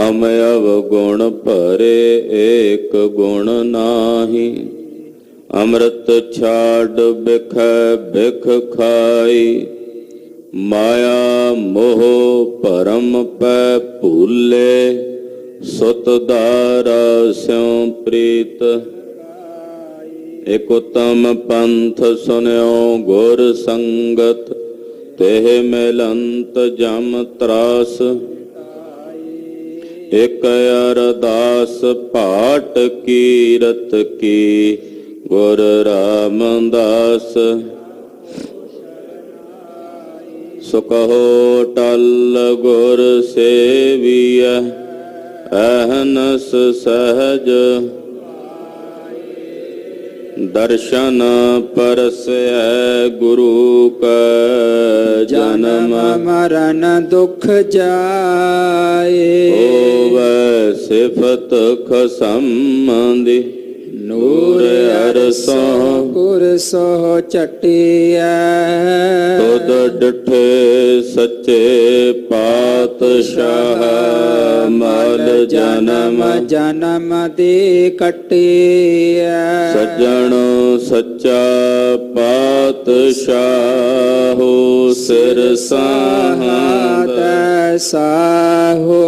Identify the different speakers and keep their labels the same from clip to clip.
Speaker 1: हम अवगुण भरे एक गुण नाही। अमृत छाड़ बिख बिख खाई। माया मोह परम पै भूले। सुत दारा स्यों प्रीत। एक उत्तम पंथ सुन्यो गुर संगत। तेह मिलंत जम त्रास। एक अरदास पाठ कीरत की। गुर रामदास। सुकहो टल गुर सेविय। अहनस सहज। दर्शन परसै गुरु का। जन्म
Speaker 2: मरण दुख जाए।
Speaker 1: होवै सिफत खसंबंधी। नूर अरसों
Speaker 2: गुर सोह चटिया।
Speaker 1: तुद डिठे सच्चे पातशाह। मल जन्म
Speaker 2: जन्म दे कटिया।
Speaker 1: सज्जन सच्चा पातशाह। सिर साहत
Speaker 2: साहो।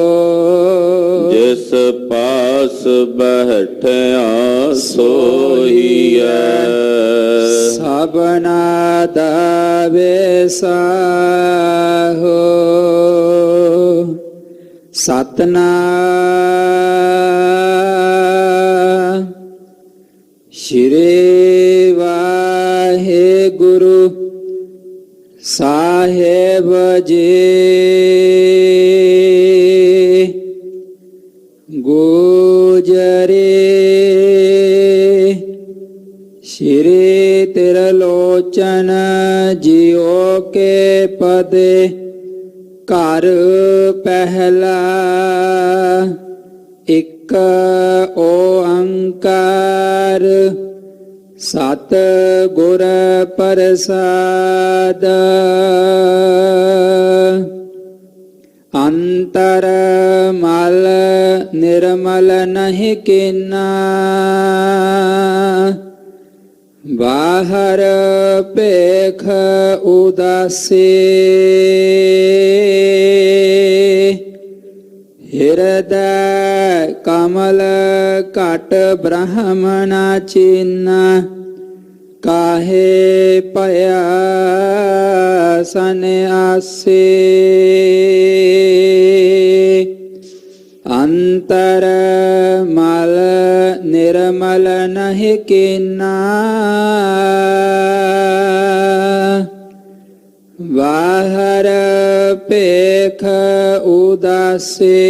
Speaker 1: जिस पास बैठया सोहिया।
Speaker 2: सबना दावे साहो। सतनाम श्री वाहेगुरु साहेब जी। गुजरे श्री त्रिलोचन जियो के पदे। घर पहला एक ओंकार। सत गुर प्रसाद। अंतर मल निर्मल नहीं किन्ना। बाहर पेख उदासी। हृदय कमल काट ब्राह्मणा चिन्ना। काहे पया सन्यासी। अंतर मल निर्मल नहीं किन्ना। बाहर पेख उदासी।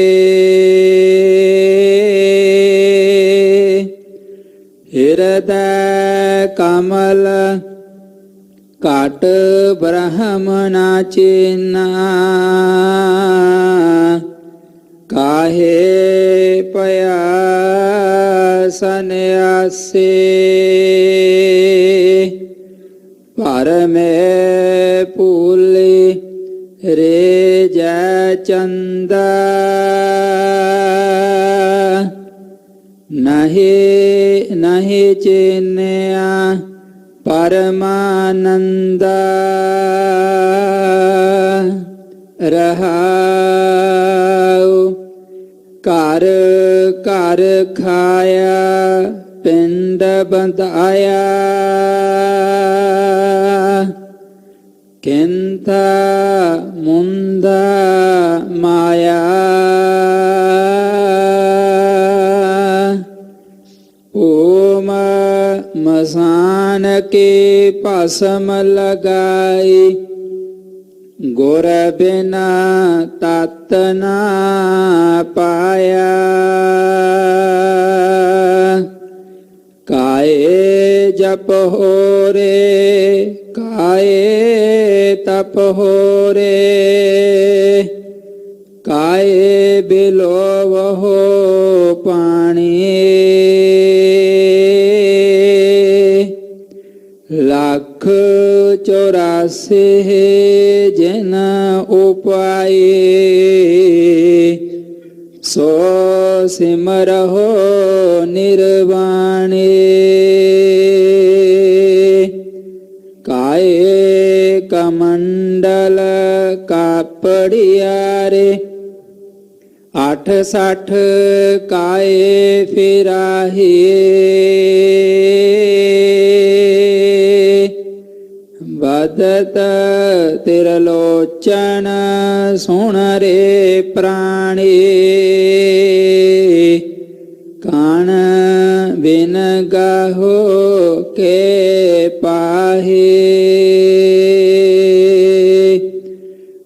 Speaker 2: हृदय कमल काट ब्राह्मणा चिन्ना। काहे पया सन्यासी। पर में फूली रे जय चंदा। नहीं नहीं चिन्या परमानंदा। रहाऊ कर कर खाया पिंड बंधाया। किंता मुंदा माया। ओम मसान के पासम लगाई। गुर बिना तात ना पाया। काये जप हो रे काये तप हो रे। काये बिलोव हो पानी। लाख 84 जिन उपाय। ਸੋ ਸਿਮਰਹੁ ਨਿਰਵਾਣੇ ਕਾਏ ਕਮੰਡਲ ਕਾਪੜਿਆਰੇ 68 ਕਾਏ ਫਿਰਾਹੀਏ ਬਦਤ ਤਿਰਲੋਚਨ ਸੁਣ ਰੇ ਪ੍ਰਾਣੀ ਕਾਣ ਬਿਨ ਗਾਹੋ ਕੇ ਪਾਹੇ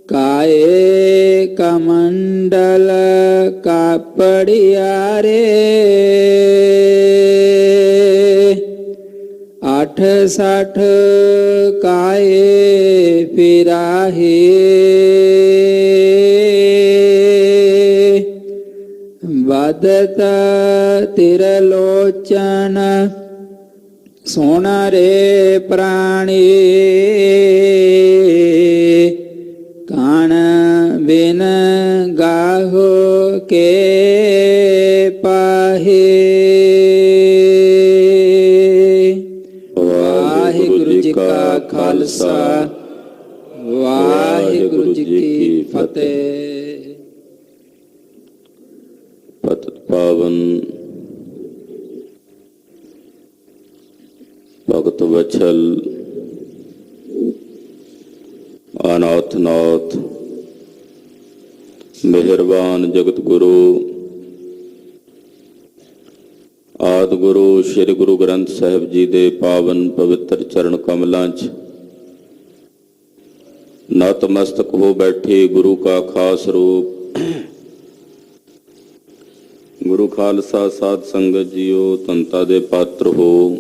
Speaker 2: ਕਾਏ ਕਮੰਡਲ ਕਾਪੜਿਆਰੇ 68 ਕਾਏ ਫਿਰਾਹੀਏ ਬਦਤ ਤਿਰਲੋਚਨ ਸੁਣ ਰੇ ਪ੍ਰਾਣੀ ਕਾਣ ਬਿਨ ਗਾਹੋ ਕੇ ਪਾਹੇ। ਵਾਹਿਗੁਰੂ ਜੀ ਕਾ ਖਾਲਸਾ ਵਾਹਿਗੁਰੂ ਜੀ ਕੀ ਫਤਿਹ।
Speaker 1: ਪਤਿਤ ਪਾਵਨ ਭਗਤ ਵਛਲ ਅਨਾਥ ਨਾਥ ਮਿਹਰਬਾਨ ਜਗਤ ਗੁਰੂ ਆਦਿ ਗੁਰੂ ਸ੍ਰੀ ਗੁਰੂ ਗ੍ਰੰਥ ਸਾਹਿਬ ਜੀ ਦੇ ਪਾਵਨ ਪਵਿੱਤਰ ਚਰਨ ਕਮਲਾਂ 'ਚ ਨਤਮਸਤਕ ਹੋ ਬੈਠੇ ਗੁਰੂ ਕਾ ਖਾਸ ਰੂਪ ਗੁਰੂ ਖਾਲਸਾ ਸਾਧ ਸੰਗਤ ਜੀਓ, ਧੰਤਾ ਦੇ ਪਾਤਰ ਹੋ।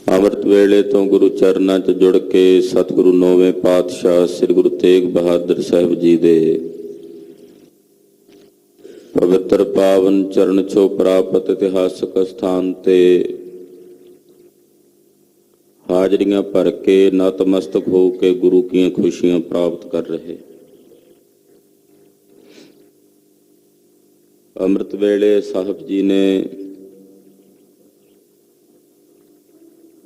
Speaker 1: ਅੰਮ੍ਰਿਤ ਵੇਲੇ ਤੋਂ ਗੁਰੂ ਚਰਨਾਂ 'ਚ ਜੁੜ ਕੇ ਸਤਿਗੁਰੂ ਨੌਵੇਂ ਪਾਤਸ਼ਾਹ ਸ੍ਰੀ ਗੁਰੂ ਤੇਗ ਬਹਾਦਰ ਸਾਹਿਬ ਜੀ ਦੇ ਪਵਿੱਤਰ ਪਾਵਨ ਚਰਨ ਛੋਹ ਪ੍ਰਾਪਤ ਇਤਿਹਾਸਕ ਸਥਾਨ ਤੇ ਹਾਜ਼ਰੀਆਂ ਭਰ ਕੇ ਨਤਮਸਤਕ ਹੋ ਕੇ ਗੁਰੂ ਕੀਆਂ ਖੁਸ਼ੀਆਂ ਪ੍ਰਾਪਤ ਕਰ ਰਹੇ। ਅੰਮ੍ਰਿਤ ਵੇਲੇ ਸਾਹਿਬ ਜੀ ਨੇ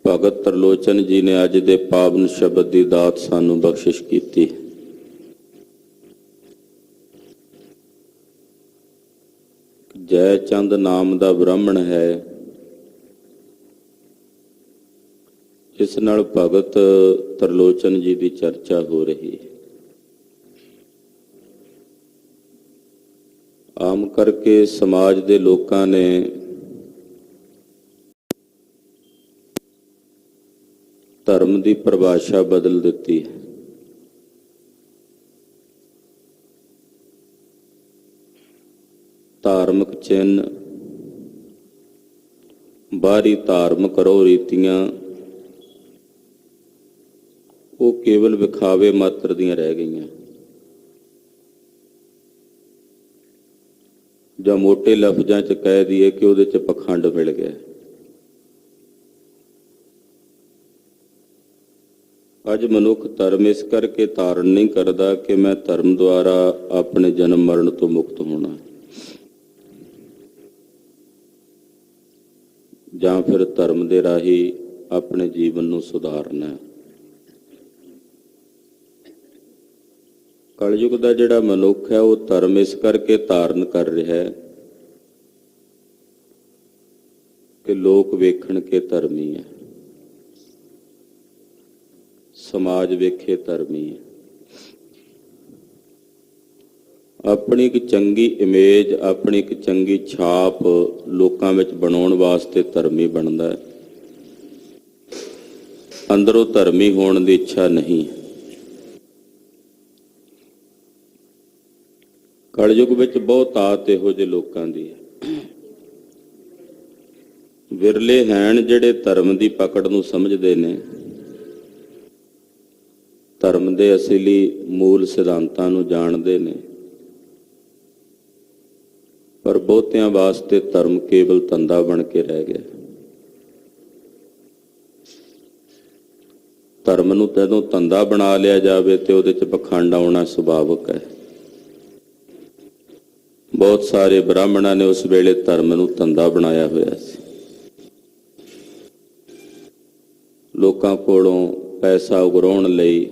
Speaker 1: ਭਗਤ ਤਰਲੋਚਨ ਜੀ ਨੇ ਅੱਜ ਦੇ ਪਾਵਨ ਸ਼ਬਦ ਦੀ ਦਾਤ ਸਾਨੂੰ ਬਖਸ਼ਿਸ਼ ਕੀਤੀ। ਜੈ ਚੰਦ ਨਾਮ ਦਾ ਬ੍ਰਾਹਮਣ ਹੈ, ਇਸ ਨਾਲ ਭਗਤ ਤਰਲੋਚਨ ਜੀ ਦੀ ਚਰਚਾ ਹੋ ਰਹੀ ਹੈ। ਆਮ ਕਰਕੇ ਸਮਾਜ ਦੇ ਲੋਕਾਂ ਨੇ ਧਰਮ ਦੀ ਪਰਿਭਾਸ਼ਾ ਬਦਲ ਦਿੱਤੀ ਹੈ। ਧਾਰਮਿਕ ਚਿੰਨ੍ਹ, ਬਾਹਰੀ ਧਾਰਮਿਕ ਰਹੁ ਰੀਤੀਆਂ ਉਹ ਕੇਵਲ ਵਿਖਾਵੇ ਮਾਤਰ ਦੀਆਂ ਰਹਿ ਗਈਆਂ, ਜਾਂ ਮੋਟੇ ਲਫ਼ਜ਼ਾਂ 'ਚ ਕਹਿ ਦਈਏ ਕਿ ਉਹਦੇ 'ਚ ਪਖੰਡ ਮਿਲ ਗਿਆ। ਅੱਜ ਮਨੁੱਖ ਧਰਮ ਇਸ ਕਰਕੇ ਧਾਰਨ ਨਹੀਂ ਕਰਦਾ ਕਿ ਮੈਂ ਧਰਮ ਦੁਆਰਾ ਆਪਣੇ ਜਨਮ ਮਰਨ ਤੋਂ ਮੁਕਤ ਹੋਣਾ, ਜਾਂ ਫਿਰ ਧਰਮ ਦੇ ਰਾਹੀਂ ਆਪਣੇ ਜੀਵਨ ਨੂੰ ਸੁਧਾਰਨਾ। ਕਲਯੁਗ ਦਾ ਜਿਹੜਾ ਮਨੁੱਖ ਹੈ ਉਹ ਧਰਮ ਇਸ ਕਰਕੇ ਧਾਰਨ ਕਰ ਰਿਹਾ ਹੈ ਕਿ ਲੋਕ ਵੇਖਣ ਕੇ ਧਰਮੀ ਹੈ, ਸਮਾਜ ਵੇਖੇ ਧਰਮੀ ਹੈ। ਆਪਣੀ ਇੱਕ ਚੰਗੀ ਇਮੇਜ, ਆਪਣੀ ਇੱਕ ਚੰਗੀ ਛਾਪ ਲੋਕਾਂ ਵਿੱਚ ਬਣਾਉਣ ਵਾਸਤੇ ਧਰਮੀ ਬਣਦਾ ਹੈ, ਅੰਦਰੋਂ ਧਰਮੀ ਹੋਣ ਦੀ ਇੱਛਾ ਨਹੀਂ। ਕਲਯੁਗ ਵਿੱਚ ਬਹੁਤ ਆਤ ਇਹੋ ਜਿਹੇ ਲੋਕਾਂ ਦੀ ਹੈ। ਵਿਰਲੇ ਹੈਣ ਜਿਹੜੇ ਧਰਮ ਦੀ ਪਕੜ ਨੂੰ ਸਮਝਦੇ ਨੇ, ਧਰਮ ਦੇ ਅਸਲੀ ਮੂਲ ਸਿਧਾਂਤਾਂ ਨੂੰ ਜਾਣਦੇ ਨੇ, ਪਰ ਬਹੁਤਿਆਂ ਵਾਸਤੇ ਧਰਮ ਕੇਵਲ ਧੰਦਾ ਬਣ ਕੇ ਰਹਿ ਗਿਆ। ਧਰਮ ਨੂੰ ਜਦੋਂ ਧੰਦਾ ਬਣਾ ਲਿਆ ਜਾਵੇ ਤੇ ਉਹਦੇ 'ਚ ਪਖੰਡ ਆਉਣਾ ਸੁਭਾਵਿਕ ਹੈ। ਬਹੁਤ ਸਾਰੇ ਬ੍ਰਾਹਮਣਾਂ ਨੇ ਉਸ ਵੇਲੇ ਧਰਮ ਨੂੰ ਧੰਦਾ ਬਣਾਇਆ ਹੋਇਆ ਸੀ। ਲੋਕਾਂ ਕੋਲੋਂ ਪੈਸਾ ਉਗਰਾਉਣ ਲਈ,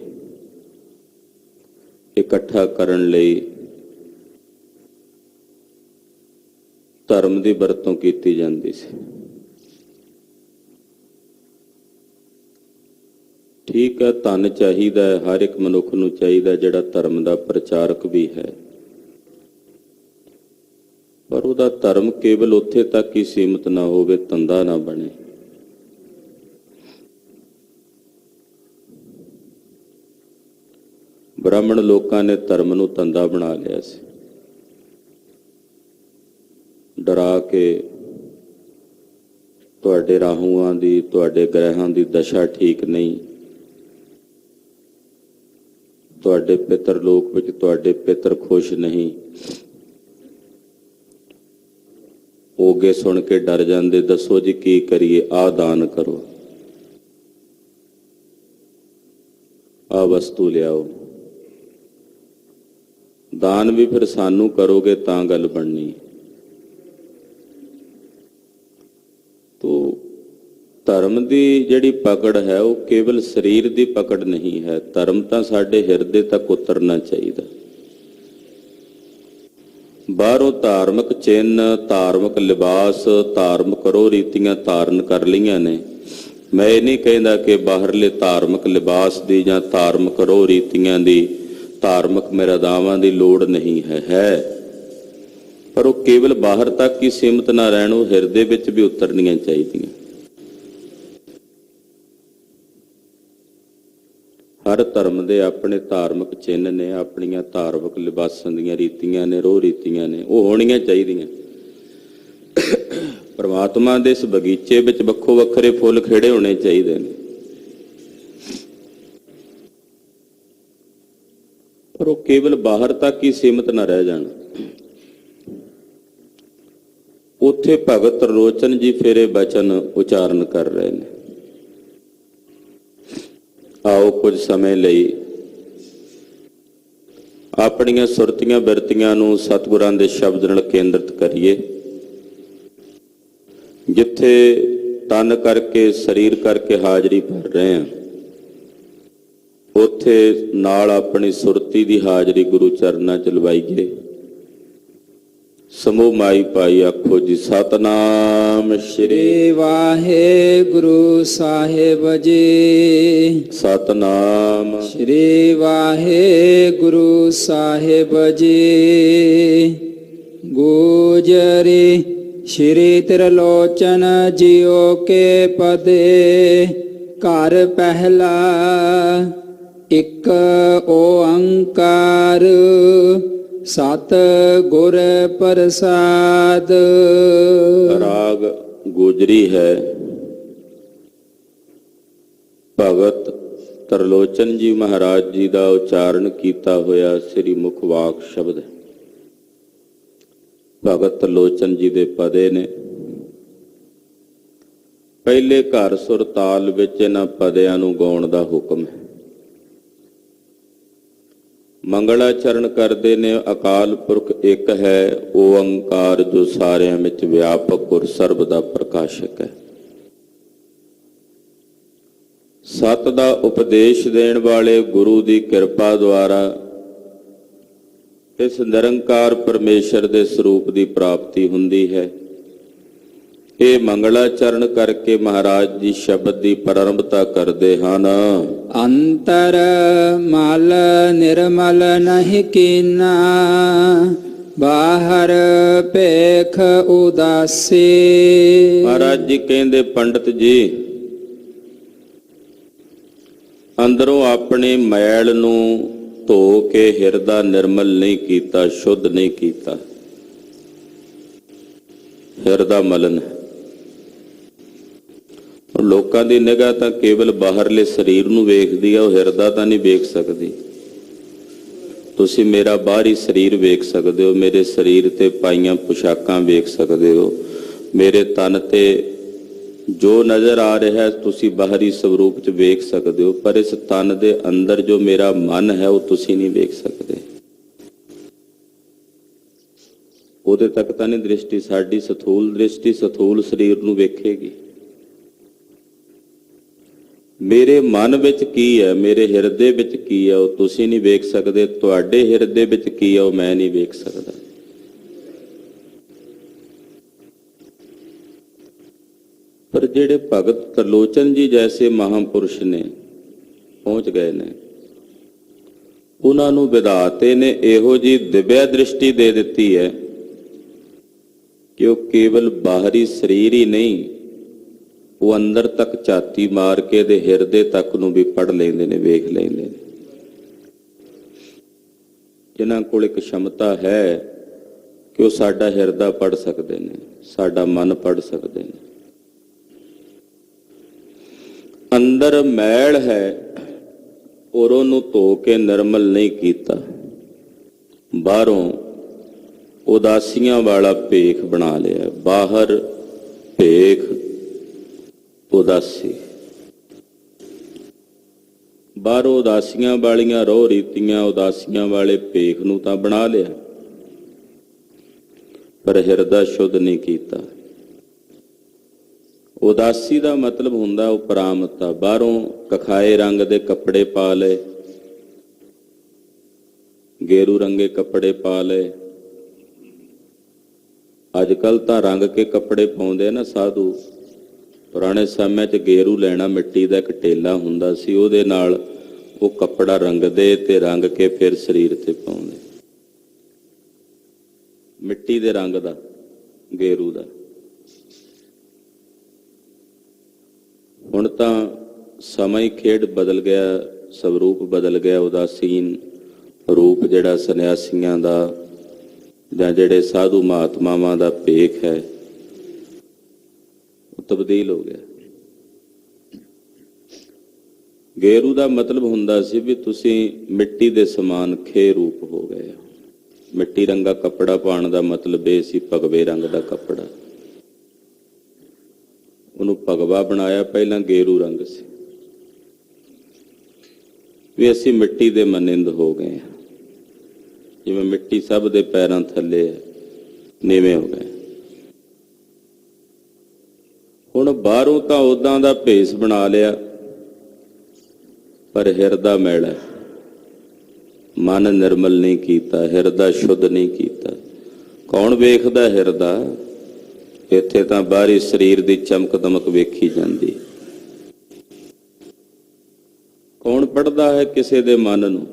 Speaker 1: ਇਕੱਠਾ ਕਰਨ ਲਈ ਧਰਮ ਦੀ ਵਰਤੋਂ ਕੀਤੀ ਜਾਂਦੀ ਸੀ। ਠੀਕ ਹੈ, ਧਨ ਚਾਹੀਦਾ ਹੈ, ਹਰ ਇੱਕ ਮਨੁੱਖ ਨੂੰ ਚਾਹੀਦਾ ਜਿਹੜਾ ਧਰਮ ਦਾ ਪ੍ਰਚਾਰਕ ਵੀ ਹੈ, ਪਰ ਉਹਦਾ ਧਰਮ ਕੇਵਲ ਉੱਥੇ ਤੱਕ ਹੀ ਸੀਮਿਤ ਨਾ ਹੋਵੇ, ਧੰਦਾ ਨਾ ਬਣੇ। ਬ੍ਰਾਹਮਣ ਲੋਕਾਂ ਨੇ ਧਰਮ ਨੂੰ ਧੰਦਾ ਬਣਾ ਲਿਆ ਸੀ। ਡਰਾ ਕੇ ਤੁਹਾਡੇ ਰਾਹੂਆਂ ਦੀ, ਤੁਹਾਡੇ ਗ੍ਰਹਿਆਂ ਦੀ ਦਸ਼ਾ ਠੀਕ ਨਹੀਂ, ਤੁਹਾਡੇ ਪਿਤਰ ਲੋਕ ਵਿੱਚ ਤੁਹਾਡੇ ਪਿਤਰ ਖੁਸ਼ ਨਹੀਂ, ਹੋਗੇ ਸੁਣ ਕੇ ਡਰ ਜਾਂਦੇ, ਦੱਸੋ ਜੀ ਕੀ ਕਰੀਏ, ਆਹ ਦਾਨ ਕਰੋ, ਆਹ ਵਸਤੂ ਲਿਆਓ। ਦਾਨ ਵੀ ਫਿਰ ਸਾਨੂੰ ਕਰੋਗੇ ਤਾਂ ਗੱਲ ਬਣਨੀ। ਤੋ ਧਰਮ ਦੀ ਜਿਹੜੀ ਪਕੜ ਹੈ ਉਹ ਕੇਵਲ ਸਰੀਰ ਦੀ ਪਕੜ ਨਹੀਂ ਹੈ, ਧਰਮ ਤਾਂ ਸਾਡੇ ਹਿਰਦੇ ਤੱਕ ਉਤਰਨਾ ਚਾਹੀਦਾ। ਬਾਹਰੋਂ ਧਾਰਮਿਕ ਚਿੰਨ੍ਹ, ਧਾਰਮਿਕ ਲਿਬਾਸ, ਧਾਰਮਿਕ ਰੋਹ ਰੀਤੀਆਂ ਧਾਰਨ ਕਰ ਲਈਆਂ ਨੇ। ਮੈਂ ਇਹ ਨਹੀਂ ਕਹਿੰਦਾ ਕਿ ਬਾਹਰਲੇ ਧਾਰਮਿਕ ਲਿਬਾਸ ਦੀ ਜਾਂ ਧਾਰਮਿਕ ਰੋਹ ਰੀਤੀਆਂ ਦੀ, ਧਾਰਮਿਕ ਮਰਿਆਦਾਵਾਂ ਦੀ ਲੋੜ ਨਹੀਂ ਹੈ, ਪਰ ਉਹ ਕੇਵਲ ਬਾਹਰ ਤੱਕ ਹੀ ਸੀਮਿਤ ਨਾ ਰਹਿਣ, ਉਹ ਹਿਰਦੇ ਵਿੱਚ ਵੀ ਉਤਰਨੀਆਂ ਚਾਹੀਦੀਆਂ। ਹਰ ਧਰਮ ਦੇ ਆਪਣੇ ਧਾਰਮਿਕ ਚਿੰਨ੍ਹ ਨੇ, ਆਪਣੀਆਂ ਧਾਰਮਿਕ ਲਿਬਾਸਾਂ ਦੀਆਂ ਰੀਤੀਆਂ ਨੇ, ਰੋਹ ਰੀਤੀਆਂ ਨੇ, ਉਹ ਹੋਣੀਆਂ ਚਾਹੀਦੀਆਂ। ਪਰਮਾਤਮਾ ਦੇ ਇਸ ਬਗੀਚੇ ਵਿੱਚ ਵੱਖੋ ਵੱਖਰੇ ਫੁੱਲ ਖਿੜੇ ਹੋਣੇ ਚਾਹੀਦੇ ਨੇ, ਪਰ ਉਹ ਕੇਵਲ ਬਾਹਰ ਤੱਕ ਹੀ ਸੀਮਿਤ ਨਾ ਰਹਿ ਜਾਣ। ਉੱਥੇ ਭਗਤ ਤਰਲੋਚਨ ਜੀ ਫਿਰ ਇਹ ਬਚਨ ਉਚਾਰਨ ਕਰ ਰਹੇ ਨੇ। ਆਓ ਕੁਝ ਸਮੇਂ ਲਈ ਆਪਣੀਆਂ ਸੁਰਤੀਆਂ ਬਿਰਤੀਆਂ ਨੂੰ ਸਤਿਗੁਰਾਂ ਦੇ ਸ਼ਬਦ ਨਾਲ ਕੇਂਦਰਿਤ ਕਰੀਏ। ਜਿੱਥੇ ਤਨ ਕਰਕੇ, ਸਰੀਰ ਕਰਕੇ ਹਾਜ਼ਰੀ ਭਰ ਰਹੇ ਹਾਂ, ਉੱਥੇ ਨਾਲ ਆਪਣੀ ਸੁਰਤੀ ਦੀ ਹਾਜ਼ਰੀ ਗੁਰੂ ਚਰਨਾਂ ਚ ਲਵਾਈਏ। ਸਮੂਹ ਮਾਈ ਭਾਈ ਆਖੋ ਜੀ ਸਤਨਾਮ ਸ਼੍ਰੀ
Speaker 2: ਵਾਹਿਗੁਰੂ ਸਾਹਿਬ ਜੀ।
Speaker 1: ਸਤਨਾਮ
Speaker 2: ਸ਼੍ਰੀ ਵਾਹਿਗੁਰੂ ਸਾਹਿਬ ਜੀ। ਗੋਜਰੀ ਸ਼੍ਰੀ ਤਿਰਲੋਚਨ ਜਿਉ ਕੇ ਪਦੇ, ਘਰ ਪਹਿਲਾ ਇਕ ਓੰਕਾਰ, ਸਤ ਗੁਰ ਪ੍ਰਸਾਦ।
Speaker 1: ਰਾਗ ਗੋਜਰੀ ਹੈ। ਭਗਤ ਤਰਲੋਚਨ ਜੀ ਮਹਾਰਾਜ ਜੀ ਦਾ ਉਚਾਰਨ ਕੀਤਾ ਹੋਇਆ ਸ੍ਰੀ ਮੁਖ ਵਾਕ ਸ਼ਬਦ ਹੈ। ਭਗਤ ਤਰਲੋਚਨ ਜੀ ਦੇ ਪਦੇ ਨੇ। ਪਹਿਲੇ ਘਰ ਸੁਰ ਤਾਲ ਵਿੱਚ ਇਹਨਾਂ ਪਦਿਆਂ ਨੂੰ ਗਾਉਣ ਦਾ ਹੁਕਮ ਹੈ। ਮੰਗਲਾਚਰਨ ਕਰਦੇ ਨੇ। ਅਕਾਲ ਪੁਰਖ ਇੱਕ ਹੈ ਓੰਕਾਰ, ਜੋ ਸਾਰਿਆਂ ਵਿੱਚ ਵਿਆਪਕ ਔਰ ਸਰਬ ਦਾ ਪ੍ਰਕਾਸ਼ਕ ਹੈ। ਸਤ ਦਾ ਉਪਦੇਸ਼ ਦੇਣ ਵਾਲੇ ਗੁਰੂ ਦੀ ਕਿਰਪਾ ਦੁਆਰਾ ਇਸ ਨਿਰੰਕਾਰ ਪਰਮੇਸ਼ਰ ਦੇ ਸਰੂਪ ਦੀ ਪ੍ਰਾਪਤੀ ਹੁੰਦੀ ਹੈ। ਇਹ ਮੰਗਲਾਚਰਨ ਕਰਕੇ ਮਹਾਰਾਜ ਜੀ ਸ਼ਬਦ ਦੀ ਪ੍ਰਾਰੰਭਤਾ ਕਰਦੇ ਹਨ।
Speaker 2: ਅੰਤਰ ਮਲ ਨਿਰਮਲ ਨਹੀਂ ਕੀਨਾ, ਬਾਹਰ ਭੇਖ ਉਦਾਸੀ।
Speaker 1: ਮਹਾਰਾਜ ਜੀ ਕਹਿੰਦੇ, ਪੰਡਤ ਜੀ ਅੰਦਰੋਂ ਆਪਣੀ ਮੈਲ ਨੂੰ ਧੋ ਕੇ ਹਿਰਦਾ ਨਿਰਮਲ ਨਹੀਂ ਕੀਤਾ, ਸ਼ੁੱਧ ਨਹੀਂ ਕੀਤਾ। ਹਿਰਦਾ ਮਲਨ। ਲੋਕਾਂ ਦੀ ਨਿਗਾਹ ਤਾਂ ਕੇਵਲ ਬਾਹਰਲੇ ਸਰੀਰ ਨੂੰ ਵੇਖਦੀ ਆ, ਉਹ ਹਿਰਦਾ ਤਾਂ ਨਹੀਂ ਵੇਖ ਸਕਦੀ। ਤੁਸੀਂ ਮੇਰਾ ਬਾਹਰੀ ਸਰੀਰ ਵੇਖ ਸਕਦੇ ਹੋ, ਮੇਰੇ ਸਰੀਰ ਤੇ ਪਾਈਆਂ ਪੁਸ਼ਾਕਾਂ ਵੇਖ ਸਕਦੇ ਹੋ, ਮੇਰੇ ਤਨ ਤੇ ਜੋ ਨਜ਼ਰ ਆ ਰਿਹਾ ਤੁਸੀਂ ਬਾਹਰੀ ਸਰੂਪ 'ਚ ਵੇਖ ਸਕਦੇ ਹੋ, ਪਰ ਇਸ ਤਨ ਦੇ ਅੰਦਰ ਜੋ ਮੇਰਾ ਮਨ ਹੈ ਉਹ ਤੁਸੀਂ ਨਹੀਂ ਵੇਖ ਸਕਦੇ। ਉਹਦੇ ਤੱਕ ਤਾਂ ਨਹੀਂ ਦ੍ਰਿਸ਼ਟੀ। ਸਾਡੀ ਸਥੂਲ ਦ੍ਰਿਸ਼ਟੀ ਸਥੂਲ ਸਰੀਰ ਨੂੰ ਵੇਖੇਗੀ। ਮੇਰੇ ਮਨ ਵਿੱਚ ਕੀ ਹੈ, ਮੇਰੇ ਹਿਰਦੇ ਵਿੱਚ ਕੀ ਹੈ, ਉਹ ਤੁਸੀਂ ਨਹੀਂ ਵੇਖ ਸਕਦੇ। ਤੁਹਾਡੇ ਹਿਰਦੇ ਵਿੱਚ ਕੀ ਹੈ, ਉਹ ਮੈਂ ਨਹੀਂ ਵੇਖ ਸਕਦਾ। ਪਰ ਜਿਹੜੇ ਭਗਤ ਤਰਲੋਚਨ ਜੀ ਜੈਸੇ ਮਹਾਂਪੁਰਸ਼ ਨੇ, ਪਹੁੰਚ ਗਏ ਨੇ, ਉਹਨਾਂ ਨੂੰ ਵਿਧਾਤੇ ਨੇ ਇਹੋ ਜਿਹੀ ਦਿਵਿਆ ਦ੍ਰਿਸ਼ਟੀ ਦੇ ਦਿੱਤੀ ਹੈ ਕਿ ਉਹ ਕੇਵਲ ਬਾਹਰੀ ਸਰੀਰ ਹੀ ਨਹੀਂ, ਉਹ ਅੰਦਰ ਤੱਕ ਝਾਤੀ ਮਾਰ ਕੇ ਦੇ ਹਿਰਦੇ ਤੱਕ ਨੂੰ ਵੀ ਪੜ੍ਹ ਲੈਂਦੇ ਨੇ, ਵੇਖ ਲੈਂਦੇ ਨੇ। ਜਿਨ੍ਹਾਂ ਕੋਲ ਇੱਕ क्षमता ਹੈ ਕਿ ਉਹ ਸਾਡਾ ਹਿਰਦਾ ਪੜ੍ਹ ਸਕਦੇ ਨੇ, ਸਾਡਾ ਮਨ ਪੜ੍ਹ ਸਕਦੇ ਨੇ। ਅੰਦਰ ਮੈਲ ਹੈ ਔਰ ਉਹਨੂੰ ਧੋ ਕੇ ਨਿਰਮਲ ਨਹੀਂ ਕੀਤਾ, ਬਾਹਰੋਂ ਉਦਾਸੀਆਂ ਵਾਲਾ ਭੇਖ ਬਣਾ ਲਿਆ। ਬਾਹਰ ਭੇਖ ਉਦਾਸੀ, ਬਾਹਰੋਂ ਉਦਾਸੀਆਂ ਵਾਲੀਆਂ ਰੋਹ ਰੀਤੀਆਂ, ਉਦਾਸੀਆਂ ਵਾਲੇ ਭੇਖ ਨੂੰ ਤਾਂ ਬਣਾ ਲਿਆ, ਪਰ ਹਿਰਦਾ ਸ਼ੁੱਧ ਨਹੀਂ ਕੀਤਾ। ਉਦਾਸੀ ਦਾ ਮਤਲਬ ਹੁੰਦਾ ਉਪਰਾਮਤਾ। ਬਾਹਰੋਂ ਕਖਾਏ ਰੰਗ ਦੇ ਕੱਪੜੇ ਪਾ ਲਏ, ਗੇਰੂ ਰੰਗੇ ਕੱਪੜੇ ਪਾ ਲਏ। ਅੱਜ ਕੱਲ ਤਾਂ ਰੰਗ ਕੇ ਕੱਪੜੇ ਪਾਉਂਦੇ ਨਾ ਸਾਧੂ। ਪੁਰਾਣੇ ਸਮੇਂ 'ਚ ਗੇਰੂ ਲੈਣਾ ਮਿੱਟੀ ਦਾ ਇੱਕ ਟੇਲਾ ਹੁੰਦਾ ਸੀ, ਉਹਦੇ ਨਾਲ ਉਹ ਕੱਪੜਾ ਰੰਗਦੇ ਤੇ ਰੰਗ ਕੇ ਫਿਰ ਸਰੀਰ ਤੇ ਪਾਉਂਦੇ, ਮਿੱਟੀ ਦੇ ਰੰਗ ਦਾ, ਗੇਰੂ ਦਾ। ਹੁਣ ਤਾਂ ਸਮਾਂ ਹੀ ਖੇਡ ਬਦਲ ਗਿਆ, ਸਵਰੂਪ ਬਦਲ ਗਿਆ। ਉਦਾਸੀਨ ਰੂਪ ਜਿਹੜਾ ਸੰਨਿਆਸੀਆਂ ਦਾ ਜਾਂ ਜਿਹੜੇ ਸਾਧੂ ਮਹਾਤਮਾਵਾਂ ਦਾ ਭੇਖ ਹੈ, ਉਹ ਤਬਦੀਲ ਹੋ ਗਿਆ। ਗੇਰੂ ਦਾ ਮਤਲਬ ਹੁੰਦਾ ਸੀ ਵੀ ਤੁਸੀਂ ਮਿੱਟੀ ਦੇ ਸਮਾਨ ਖੇ ਰੂਪ ਹੋ ਗਏ। ਮਿੱਟੀ ਰੰਗਾ ਕੱਪੜਾ ਪਾਉਣ ਦਾ ਮਤਲਬ ਇਹ ਸੀ ਭਗਵੇ ਰੰਗ ਦਾ ਕੱਪੜਾ। ਉਹਨੂੰ ਭਗਵਾ ਬਣਾਇਆ, ਪਹਿਲਾਂ ਗੇਰੂ ਰੰਗ ਸੀ ਵੀ ਅਸੀਂ ਮਿੱਟੀ ਦੇ ਮਨਿੰਦ ਹੋ ਗਏ ਹਾਂ। ਜਿਵੇਂ ਮਿੱਟੀ ਸਭ ਦੇ ਪੈਰਾਂ ਥੱਲੇ ਹੈ, ਨੀਵੇਂ ਹੋ ਗਏ। ਹੁਣ ਬਾਹਰੋਂ ਤਾਂ ਉਦਾਂ ਦਾ ਭੇਸ ਬਣਾ ਲਿਆ, ਪਰ ਹਿਰਦਾ ਮੈਲਾ, ਮਨ ਨਿਰਮਲ ਨਹੀਂ ਕੀਤਾ, ਹਿਰਦਾ ਸ਼ੁੱਧ ਨਹੀਂ ਕੀਤਾ। ਕੌਣ ਵੇਖਦਾ ਹਿਰਦਾ? ਇੱਥੇ ਤਾਂ ਬਾਹਰੀ ਸਰੀਰ ਦੀ ਚਮਕ ਦਮਕ ਵੇਖੀ ਜਾਂਦੀ। ਕੌਣ ਪੜ੍ਹਦਾ ਹੈ ਕਿਸੇ ਦੇ ਮਨ ਨੂੰ?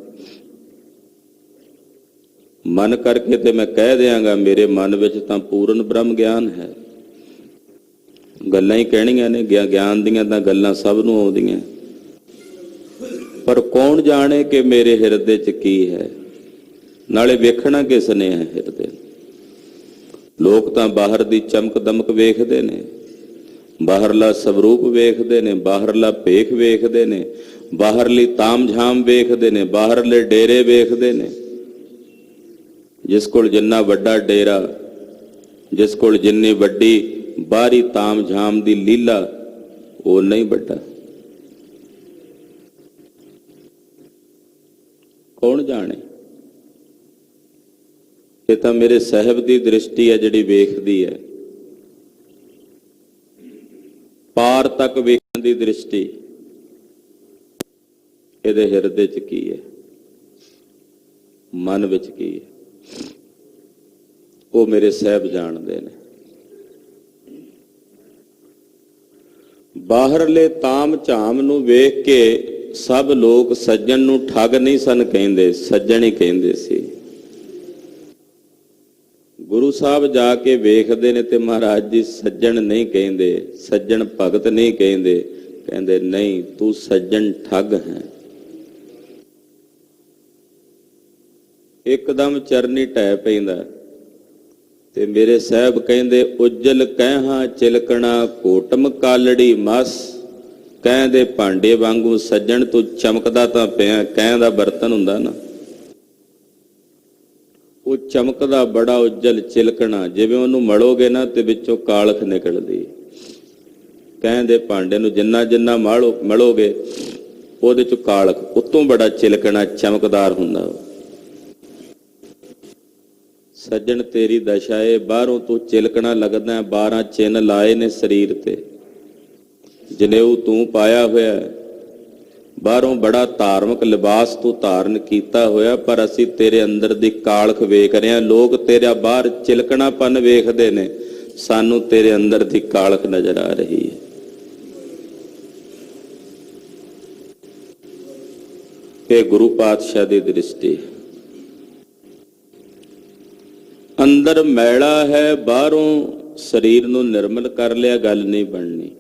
Speaker 1: ਮਨ ਕਰਕੇ ਤੇ ਮੈਂ ਕਹਿ ਦਿਆਂਗਾ ਮੇਰੇ ਮਨ ਵਿੱਚ ਤਾਂ ਪੂਰਨ ਬ੍ਰਹਮ ਗਿਆਨ ਹੈ। ਗੱਲਾਂ ਹੀ ਕਹਿਣੀਆਂ ਨੇ, ਗਿਆਨ ਦੀਆਂ ਤਾਂ ਗੱਲਾਂ ਸਭ ਨੂੰ ਆਉਂਦੀਆਂ, ਪਰ ਕੌਣ ਜਾਣੇ ਕਿ ਮੇਰੇ ਹਿਰਦੇ 'ਚ ਕੀ ਹੈ? ਨਾਲੇ ਵੇਖਣਾ ਕਿਸ ਨੇ ਹੈ ਹਿਰਦੇ? ਲੋਕ ਤਾਂ ਬਾਹਰ ਦੀ ਚਮਕ ਦਮਕ ਵੇਖਦੇ ਨੇ, ਬਾਹਰਲਾ ਸਵਰੂਪ ਵੇਖਦੇ ਨੇ, ਬਾਹਰਲਾ ਭੇਖ ਵੇਖਦੇ ਨੇ, ਬਾਹਰਲੀ ਤਾਮ-ਝਾਮ ਵੇਖਦੇ ਨੇ, ਬਾਹਰਲੇ ਡੇਰੇ ਵੇਖਦੇ ਨੇ। ਜਿਸ ਕੋਲ ਜਿੰਨਾ ਵੱਡਾ ਡੇਰਾ, ਜਿਸ ਕੋਲ ਜਿੰਨੀ ਵੱਡੀ ਬਾਹਰੀ ਤਾਮ-ਝਾਮ ਦੀ ਲੀਲਾ, ਉਹ ਨਹੀਂ ਵੱਡਾ। ਕੌਣ ਜਾਣੇ? ਇਹ ਤਾਂ ਮੇਰੇ ਸਾਹਿਬ ਦੀ ਦ੍ਰਿਸ਼ਟੀ ਹੈ ਜਿਹੜੀ ਵੇਖਦੀ ਹੈ, ਪਾਰ ਤੱਕ ਵੇਖਣ ਦੀ ਦ੍ਰਿਸ਼ਟੀ। ਇਹਦੇ ਹਿਰਦੇ 'ਚ ਕੀ ਹੈ, ਮਨ ਵਿੱਚ ਕੀ ਹੈ, ਉਹ ਮੇਰੇ ਸਾਹਿਬ ਜਾਣਦੇ ਨੇ। ਬਾਹਰਲੇ ਤਾਮ ਝਾਮ ਨੂੰ ਵੇਖ ਕੇ ਸਭ ਲੋਕ ਸੱਜਣ ਨੂੰ ਠੱਗ ਨਹੀਂ ਸਨ ਕਹਿੰਦੇ, ਸੱਜਣ ਹੀ ਕਹਿੰਦੇ ਸੀ। ਗੁਰੂ ਸਾਹਿਬ ਜਾ ਕੇ ਵੇਖਦੇ ਨੇ ਤੇ ਮਹਾਰਾਜ ਜੀ ਸੱਜਣ ਨਹੀਂ ਕਹਿੰਦੇ, ਸੱਜਣ ਭਗਤ ਨਹੀਂ ਕਹਿੰਦੇ, ਕਹਿੰਦੇ ਨਹੀਂ ਤੂੰ ਸੱਜਣ ਠੱਗ ਹੈ। ਇੱਕਦਮ ਚਰਨੀ ਢਹਿ ਪੈਂਦਾ ਤੇ ਮੇਰੇ ਸਾਹਿਬ ਕਹਿੰਦੇ ਉਜਲ ਕਹਿਹਾਂ ਚਿਲਕਣਾ ਕੋਟਮ ਕਾਲੜੀ ਮਸ। ਕਹਿੰਦੇ ਭਾਂਡੇ ਵਾਂਗੂ ਸੱਜਣ ਤੂੰ ਚਮਕਦਾ ਤਾਂ ਪਿਆ। ਕਹਿ ਦਾ ਬਰਤਨ ਹੁੰਦਾ ਨਾ, ਉਹ ਚਮਕਦਾ ਬੜਾ ਉਜਲ ਚਿਲਕਣਾ, ਜਿਵੇਂ ਉਹਨੂੰ ਮਲੋਗੇ ਨਾ ਤੇ ਵਿੱਚੋਂ ਕਾਲਖ ਨਿਕਲਦੀ। ਕਹਿੰਦੇ ਭਾਂਡੇ ਨੂੰ ਜਿੰਨਾ ਜਿੰਨਾ ਮਲੋਗੇ ਉਹਦੇ ਚੋਂ ਕਾਲਖ, ਉਤੋਂ ਬੜਾ ਚਿਲਕਣਾ, ਚਮਕਦਾਰ ਹੁੰਦਾ। ਸੱਜਣ ਤੇਰੀ ਦਸ਼ਾ ਏ, ਬਾਹਰੋਂ ਤੂੰ ਚਿਲਕਣਾ ਲੱਗਦਾ, 12 ਚਿੰਨ ਲਾਏ ਨੇ ਸਰੀਰ ਤੇ, ਜਨੇਊ ਤੂੰ ਪਾਇਆ ਹੋਇਆ, ਬਾਹਰੋਂ ਬੜਾ ਧਾਰਮਿਕ ਲਿਬਾਸ ਤੂੰ ਧਾਰਨ ਕੀਤਾ ਹੋਇਆ, ਪਰ ਅਸੀਂ ਤੇਰੇ ਅੰਦਰ ਦੀ ਕਾਲਖ ਵੇਖ ਰਹੇ ਹਾਂ। ਲੋਕ ਤੇਰਾ ਬਾਹਰ ਚਿਲਕਣਾਪਨ ਵੇਖਦੇ ਨੇ, ਸਾਨੂੰ ਤੇਰੇ ਅੰਦਰ ਦੀ ਕਾਲਖ ਨਜ਼ਰ ਆ ਰਹੀ ਹੈ। ਇਹ ਗੁਰੂ ਪਾਤਸ਼ਾਹ ਦੀ ਦ੍ਰਿਸ਼ਟੀ। ਅੰਦਰ ਮੈਲਾ ਹੈ, ਬਾਹਰੋਂ ਸਰੀਰ ਨੂੰ ਨਿਰਮਲ ਕਰ ਲਿਆ, ਗੱਲ ਨਹੀਂ ਬਣਨੀ।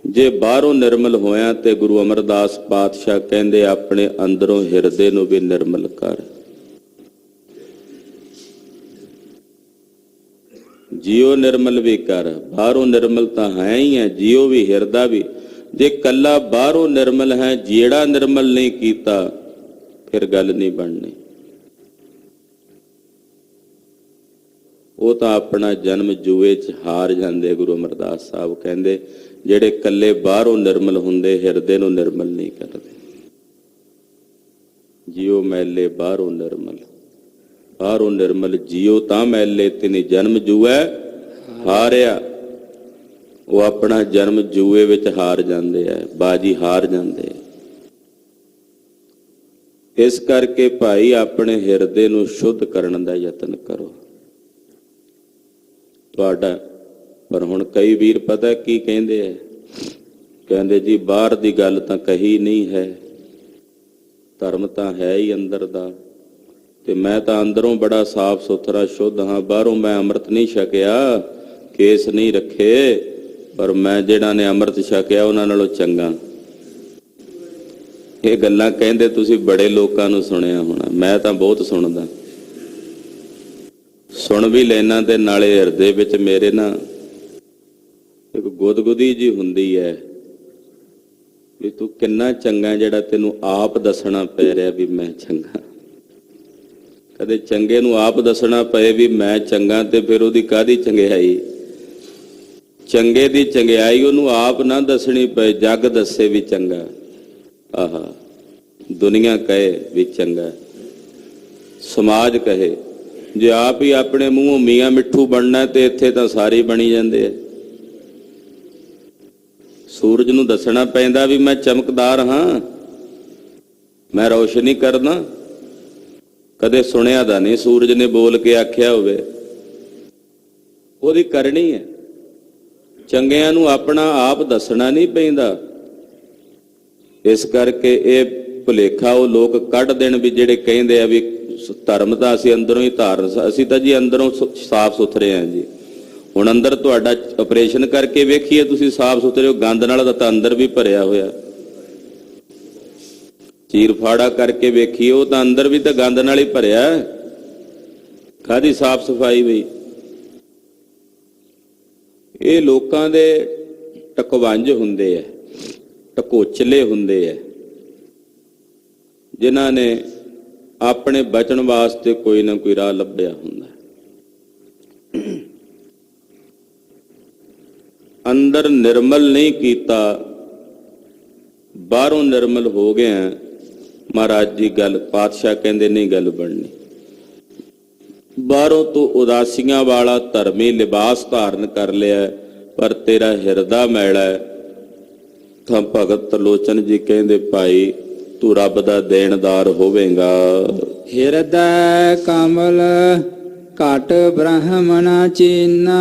Speaker 1: ਜੇ ਬਾਹਰੋਂ ਨਿਰਮਲ ਹੋਇਆ ਤੇ ਗੁਰੂ ਅਮਰਦਾਸ ਪਾਤਸ਼ਾਹ ਕਹਿੰਦੇ ਆਪਣੇ ਅੰਦਰੋਂ ਹਿਰਦੇ ਨੂੰ ਵੀ ਨਿਰਮਲ ਕਰ। ਜੀਓ ਨਿਰਮਲ ਵੀ ਕਰ, ਬਾਹਰੋਂ ਨਿਰਮਲ ਤਾਂ ਹੈ ਹੀ ਹੈ, ਜੀਓ ਵੀ ਹਿਰਦਾ ਵੀ। ਜੇ ਕੱਲਾ ਬਾਹਰੋਂ ਨਿਰਮਲ ਹੈ, ਜਿਹੜਾ ਨਿਰਮਲ ਨਹੀਂ ਕੀਤਾ, ਫਿਰ ਗੱਲ ਨਹੀਂ ਬਣਨੀ। ਉਹ ਤਾਂ ਆਪਣਾ ਜਨਮ ਜੂਏ 'ਚ ਹਾਰ ਜਾਂਦੇ। ਗੁਰੂ ਅਮਰਦਾਸ ਸਾਹਿਬ ਕਹਿੰਦੇ ਜਿਹੜੇ ਕੱਲੇ ਬਾਹਰੋਂ ਨਿਰਮਲ ਹੁੰਦੇ, ਹਿਰਦੇ ਨੂੰ ਨਿਰਮਲ ਨਹੀਂ ਕਰਦੇ। ਜੀਓ ਮੈਲੇ ਬਾਹਰੋਂ ਨਿਰਮਲ, ਬਾਹਰੋਂ ਨਿਰਮਲ ਜੀਓ ਤਾਂ ਮੈਲੇ, ਤਿਨੀ ਜਨਮ ਜੂਐ ਹਾਰਿਆ। ਉਹ ਆਪਣਾ ਜਨਮ ਜੂਏ ਵਿੱਚ ਹਾਰ ਜਾਂਦੇ ਆ, ਬਾਜੀ ਹਾਰ ਜਾਂਦੇ ਆ। ਇਸ ਕਰਕੇ ਭਾਈ ਆਪਣੇ ਹਿਰਦੇ ਨੂੰ ਸ਼ੁੱਧ ਕਰਨ ਦਾ ਯਤਨ ਕਰੋ ਤੁਹਾਡਾ। ਪਰ ਹੁਣ ਕਈ ਵੀਰ ਪਤਾ ਕੀ ਕਹਿੰਦੇ ਆ, ਕਹਿੰਦੇ ਜੀ ਬਾਹਰ ਦੀ ਗੱਲ ਤਾਂ ਕਹੀ ਨਹੀਂ ਹੈ, ਧਰਮ ਤਾਂ ਹੈ ਹੀ ਅੰਦਰ ਦਾ, ਤੇ ਮੈਂ ਤਾਂ ਅੰਦਰੋਂ ਬੜਾ ਸਾਫ਼ ਸੁਥਰਾ ਸ਼ੁੱਧ ਹਾਂ, ਬਾਹਰੋਂ ਮੈਂ ਅੰਮ੍ਰਿਤ ਨਹੀਂ ਛਕਿਆ, ਕੇਸ ਨਹੀਂ ਰੱਖੇ, ਪਰ ਮੈਂ ਜਿਹੜਾ ਨੇ ਅੰਮ੍ਰਿਤ ਛਕਿਆ ਉਹਨਾਂ ਨਾਲੋਂ ਚੰਗਾ। ਇਹ ਗੱਲਾਂ ਕਹਿੰਦੇ ਤੁਸੀਂ ਬੜੇ ਲੋਕਾਂ ਨੂੰ ਸੁਣਿਆ ਹੋਣਾ, ਮੈਂ ਤਾਂ ਬਹੁਤ ਸੁਣਦਾ, ਸੁਣ ਵੀ ਲੈਣਾ, ਤੇ ਨਾਲੇ ਹਿਰਦੇ ਵਿੱਚ ਮੇਰੇ ਨਾ ਇੱਕ ਗੁਦਗੁਦੀ ਜੀ ਹੁੰਦੀ ਹੈ ਵੀ ਤੂੰ ਕਿੰਨਾ ਚੰਗਾ, ਜਿਹੜਾ ਤੈਨੂੰ ਆਪ ਦੱਸਣਾ ਪੈ ਰਿਹਾ ਵੀ ਮੈਂ ਚੰਗਾ। ਕਦੇ ਚੰਗੇ ਨੂੰ ਆਪ ਦੱਸਣਾ ਪਏ ਵੀ ਮੈਂ ਚੰਗਾ, ਤੇ ਫਿਰ ਉਹਦੀ ਕਾਹਦੀ ਚੰਗਿਆਈ? ਚੰਗੇ ਦੀ ਚੰਗਿਆਈ ਉਹਨੂੰ ਆਪ ਨਾ ਦੱਸਣੀ ਪਏ, ਜੱਗ ਦੱਸੇ ਵੀ ਚੰਗਾ, ਆਹਾ ਦੁਨੀਆ ਕਹੇ ਵੀ ਚੰਗਾ, ਸਮਾਜ ਕਹੇ। ਜੇ ਆਪ ਹੀ ਆਪਣੇ ਮੂੰਹੋਂ ਮੀਆਂ ਮਿੱਠੂ ਬਣਨਾ ਤੇ ਇੱਥੇ ਤਾਂ ਸਾਰੇ ਬਣੀ ਜਾਂਦੇ ਆ। ਸੂਰਜ ਨੂੰ ਦੱਸਣਾ ਪੈਂਦਾ ਵੀ ਮੈਂ ਚਮਕਦਾਰ ਹਾਂ, ਮੈਂ ਰੌਸ਼ਨੀ ਕਰਦਾ। ਕਦੇ ਸੁਣਿਆ ਦਾ ਨਹੀਂ ਸੂਰਜ ਨੇ ਬੋਲ ਕੇ ਆਖਿਆ ਹੋਵੇ, ਉਹਦੀ ਕਰਨੀ ਹੈ। ਚੰਗਿਆਂ ਨੂੰ ਆਪਣਾ ਆਪ ਦੱਸਣਾ ਨਹੀਂ ਪੈਂਦਾ। ਇਸ ਕਰਕੇ ਇਹ ਭੁਲੇਖਾ ਉਹ ਲੋਕ ਕੱਢ ਦੇਣ ਵੀ ਜਿਹੜੇ ਕਹਿੰਦੇ ਆ ਵੀ ਧਰਮ ਤਾਂ ਅਸੀਂ ਅੰਦਰੋਂ ਹੀ ਧਾਰਨ, ਅਸੀਂ ਤਾਂ ਜੀ ਅੰਦਰੋਂ ਸਾਫ਼ ਸੁਥਰੇ ਹਾਂ ਜੀ। ਹੁਣ ਅੰਦਰ ਤੁਹਾਡਾ ਆਪਰੇਸ਼ਨ ਕਰਕੇ ਵੇਖੀਏ, ਤੁਸੀਂ ਸਾਫ਼ ਸੁਥਰੇ ਹੋ, ਗੰਦ ਨਾਲ ਤਾਂ ਅੰਦਰ ਵੀ ਭਰਿਆ ਹੋਇਆ। ਚੀਰ ਫਾੜਾ ਕਰਕੇ ਵੇਖੀਏ, ਉਹ ਤਾਂ ਅੰਦਰ ਵੀ ਤਾਂ ਗੰਦ ਨਾਲ ਹੀ ਭਰਿਆ। ਕਾਹਦੀ ਸਾਫ਼ ਸਫਾਈ ਬਈ? ਇਹ ਲੋਕਾਂ ਦੇ ਟਕਵੰਜ ਹੁੰਦੇ ਆ, ਟਕੋਚਲੇ ਹੁੰਦੇ ਆ, ਜਿਨ੍ਹਾਂ ਨੇ ਆਪਣੇ ਬਚਣ ਵਾਸਤੇ ਕੋਈ ਨਾ ਕੋਈ ਰਾਹ ਲੱਭਿਆ ਹੁੰਦਾ। ਅੰਦਰ ਨਿਰਮਲ ਨਹੀਂ ਕੀਤਾ, ਬਾਹਰੋਂ ਨਿਰਮਲ ਹੋ ਗਿਆ। ਮਹਾਰਾਜ ਜੀ ਗੱਲ, ਪਾਤਸ਼ਾਹ ਕਹਿੰਦੇ ਨਹੀਂ ਗੱਲ ਬਣਨੀ। ਬਾਹਰੋਂ ਤੂੰ ਉਦਾਸੀਆਂ ਵਾਲਾ ਧਰਮੀ ਲਿਬਾਸ ਧਾਰਨ ਕਰ ਲਿਆ, ਪਰ ਤੇਰਾ ਹਿਰਦਾ ਮੈਲਾ ਹੈ। ਤਾਂ ਭਗਤ ਤਰਲੋਚਨ ਜੀ ਕਹਿੰਦੇ ਭਾਈ ਤੂੰ ਰੱਬ ਦਾ ਦੇਣਦਾਰ ਹੋਵੇਂਗਾ।
Speaker 2: ਹਿਰਦੈ ਕਮਲ ਘਟ ਬ੍ਰਹਮਣਾ ਚੀਨਾ,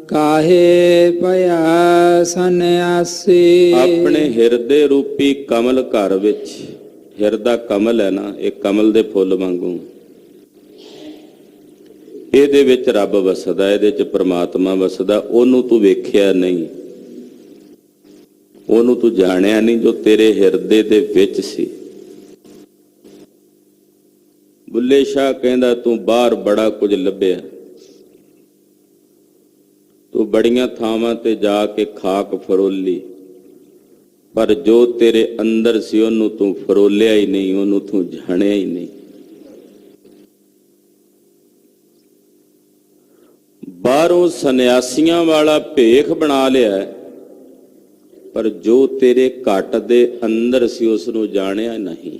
Speaker 2: ਕਾਹੇ ਭਇਆ ਸੰਨਿਆਸੀ।
Speaker 1: ਆਪਣੇ ਹਿਰਦੇ ਰੂਪੀ ਕਮਲ ਘਰ ਵਿੱਚ, ਹਿਰਦਾ ਕਮਲ ਹੈ ਨਾ, ਇਹ ਕਮਲ ਦੇ ਫੁੱਲ ਵਾਂਗੂ, ਇਹਦੇ ਵਿੱਚ ਰੱਬ ਵਸਦਾ, ਇਹਦੇ ਚ ਪ੍ਰਮਾਤਮਾ ਵਸਦਾ। ਉਹਨੂੰ ਤੂੰ ਵੇਖਿਆ ਨਹੀਂ, ਉਹਨੂੰ ਤੂੰ ਜਾਣਿਆ ਨਹੀਂ ਜੋ ਤੇਰੇ ਹਿਰਦੇ ਦੇ ਵਿੱਚ ਸੀ। ਬੁੱਲੇ ਸ਼ਾਹ ਕਹਿੰਦਾ ਤੂੰ ਬਾਹਰ ਬੜਾ ਕੁਝ ਲੱਭਿਆ, ਤੂੰ ਬੜੀਆਂ ਥਾਵਾਂ ਤੇ ਜਾ ਕੇ ਖਾਕ ਫਰੋਲੀ, ਪਰ ਜੋ ਤੇਰੇ ਅੰਦਰ ਸੀ ਉਹਨੂੰ ਤੂੰ ਫਰੋਲਿਆ ਹੀ ਨਹੀਂ, ਉਹਨੂੰ ਤੂੰ ਜਾਣਿਆ ਹੀ ਨਹੀਂ। ਬਾਹਰੋਂ ਸੰਨਿਆਸੀਆਂ ਵਾਲਾ ਭੇਖ ਬਣਾ ਲਿਆ, ਪਰ ਜੋ ਤੇਰੇ ਘਟ ਦੇ ਅੰਦਰ ਸੀ ਉਸ ਨੂੰ ਜਾਣਿਆ ਨਹੀਂ।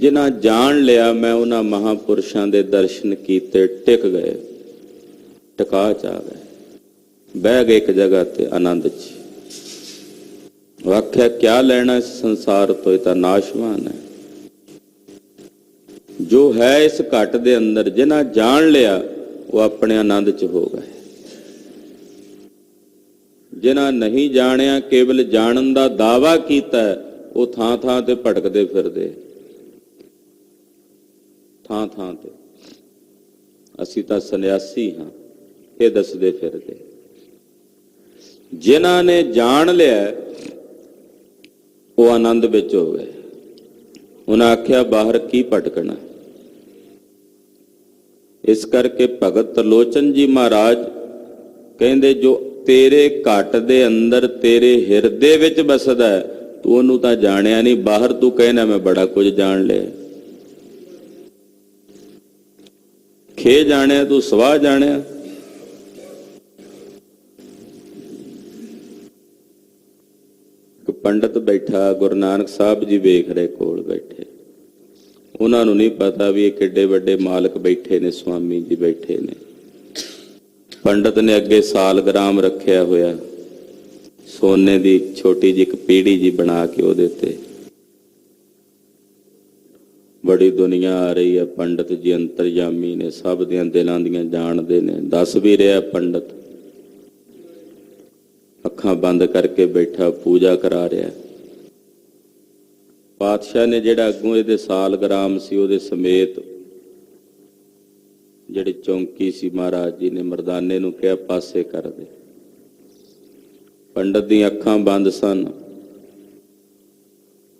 Speaker 1: ਜਿਨ੍ਹਾਂ ਜਾਣ ਲਿਆ ਮੈਂ ਉਹਨਾਂ ਮਹਾਂਪੁਰਸ਼ਾਂ ਦੇ ਦਰਸ਼ਨ ਕੀਤੇ, ਟਿਕ ਗਏ, ਟਿਕਾ ਚ ਆ ਗਏ, ਬਹਿ ਗਏ ਇੱਕ ਜਗ੍ਹਾ ਤੇ ਆਨੰਦ ਚ। ਆਖਿਆ ਕਿਆ ਲੈਣਾ ਇਸ ਸੰਸਾਰ ਤੋਂ, ਇਹ ਤਾਂ ਨਾਸ਼ਵਾਨ ਹੈ। ਜੋ ਹੈ ਇਸ ਘਟ ਦੇ ਅੰਦਰ, ਜਿਨ੍ਹਾਂ ਜਾਣ ਲਿਆ ਉਹ ਆਪਣੇ ਆਨੰਦ ਚ ਹੋ ਗਏ। ਜਿਨ੍ਹਾਂ ਨਹੀਂ ਜਾਣਿਆ, ਕੇਵਲ ਜਾਣਨ ਦਾ ਦਾਵਾ ਕੀਤਾ, ਉਹ ਥਾਂ ਥਾਂ ਤੇ ਭਟਕਦੇ ਫਿਰਦੇ, ਥਾਂ ਥਾਂ ਤੇ। ਅਸੀਂ ਤਾਂ ਸੰਨਿਆਸੀ ਹਾਂ, ਇਹ ਦੱਸਦੇ ਫਿਰਦੇ। ਜਿਨ੍ਹਾਂ ਨੇ ਜਾਣ ਲਿਆ ਉਹ ਆਨੰਦ ਵਿੱਚ ਹੋ ਗਏ। ਉਹਨਾਂ ਆਖਿਆ ਬਾਹਰ ਕੀ ਭਟਕਣਾ। ਇਸ ਕਰਕੇ ਭਗਤ ਤਰਲੋਚਨ ਜੀ ਮਹਾਰਾਜ ਕਹਿੰਦੇ, ਜੋ ਤੇਰੇ ਘਟ ਦੇ ਅੰਦਰ ਤੇਰੇ ਹਿਰਦੇ ਵਿੱਚ ਬਸਦਾ ਹੈ, ਤੂੰ ਉਹਨੂੰ ਤਾਂ ਜਾਣਿਆ ਨਹੀਂ। ਬਾਹਰ ਤੂੰ ਕਹਿਣਾ ਮੈਂ ਬੜਾ ਕੁਝ ਜਾਣ ਲਿਆ, ਖੇ ਜਾਣਿਆ ਤੂੰ ਸਵਾਹ ਜਾਣਿਆ। ਪੰਡਤ ਬੈਠਾ, ਗੁਰੂ ਨਾਨਕ ਸਾਹਿਬ ਜੀ ਵੇਖ ਰਹੇ ਕੋਲ ਬੈਠੇ। ਉਹਨਾਂ ਨੂੰ ਨਹੀਂ ਪਤਾ ਵੀ ਇਹ ਕਿੱਡੇ ਵੱਡੇ ਮਾਲਕ ਬੈਠੇ ਨੇ, ਸਵਾਮੀ ਜੀ ਬੈਠੇ ਨੇ। ਪੰਡਤ ਨੇ ਅੱਗੇ ਸਾਲਗ੍ਰਾਮ ਰੱਖਿਆ ਹੋਇਆ, ਸੋਨੇ ਦੀ ਛੋਟੀ ਜਿਹੀ ਇੱਕ ਪੀੜੀ ਜੀ ਬਣਾ ਕੇ ਉਹਦੇ ਤੇ ਬੜੀ ਦੁਨੀਆ ਆ ਰਹੀ ਹੈ। ਪੰਡਤ ਜੀ ਅੰਤਰਜਾਮੀ ਨੇ, ਸਭ ਦੀਆਂ ਦਿਲਾਂ ਦੀਆਂ ਜਾਣਦੇ ਨੇ। ਦੱਸ ਵੀ ਰਿਹਾ ਪੰਡਤ, ਅੱਖਾਂ ਬੰਦ ਕਰਕੇ ਬੈਠਾ, ਪੂਜਾ ਕਰਾ ਰਿਹਾ। ਪਾਤਸ਼ਾਹ ਨੇ ਜਿਹੜਾ ਅੱਗੋਂ ਇਹਦੇ ਸਾਲਗ੍ਰਾਮ ਸੀ, ਉਹਦੇ ਸਮੇਤ ਜਿਹੜੀ ਚੌਂਕੀ ਸੀ, ਮਹਾਰਾਜ ਜੀ ਨੇ ਮਰਦਾਨੇ ਨੂੰ ਕਿਹਾ ਪਾਸੇ ਕਰ ਦੇ। ਪੰਡਤ ਦੀਆਂ ਅੱਖਾਂ ਬੰਦ ਸਨ,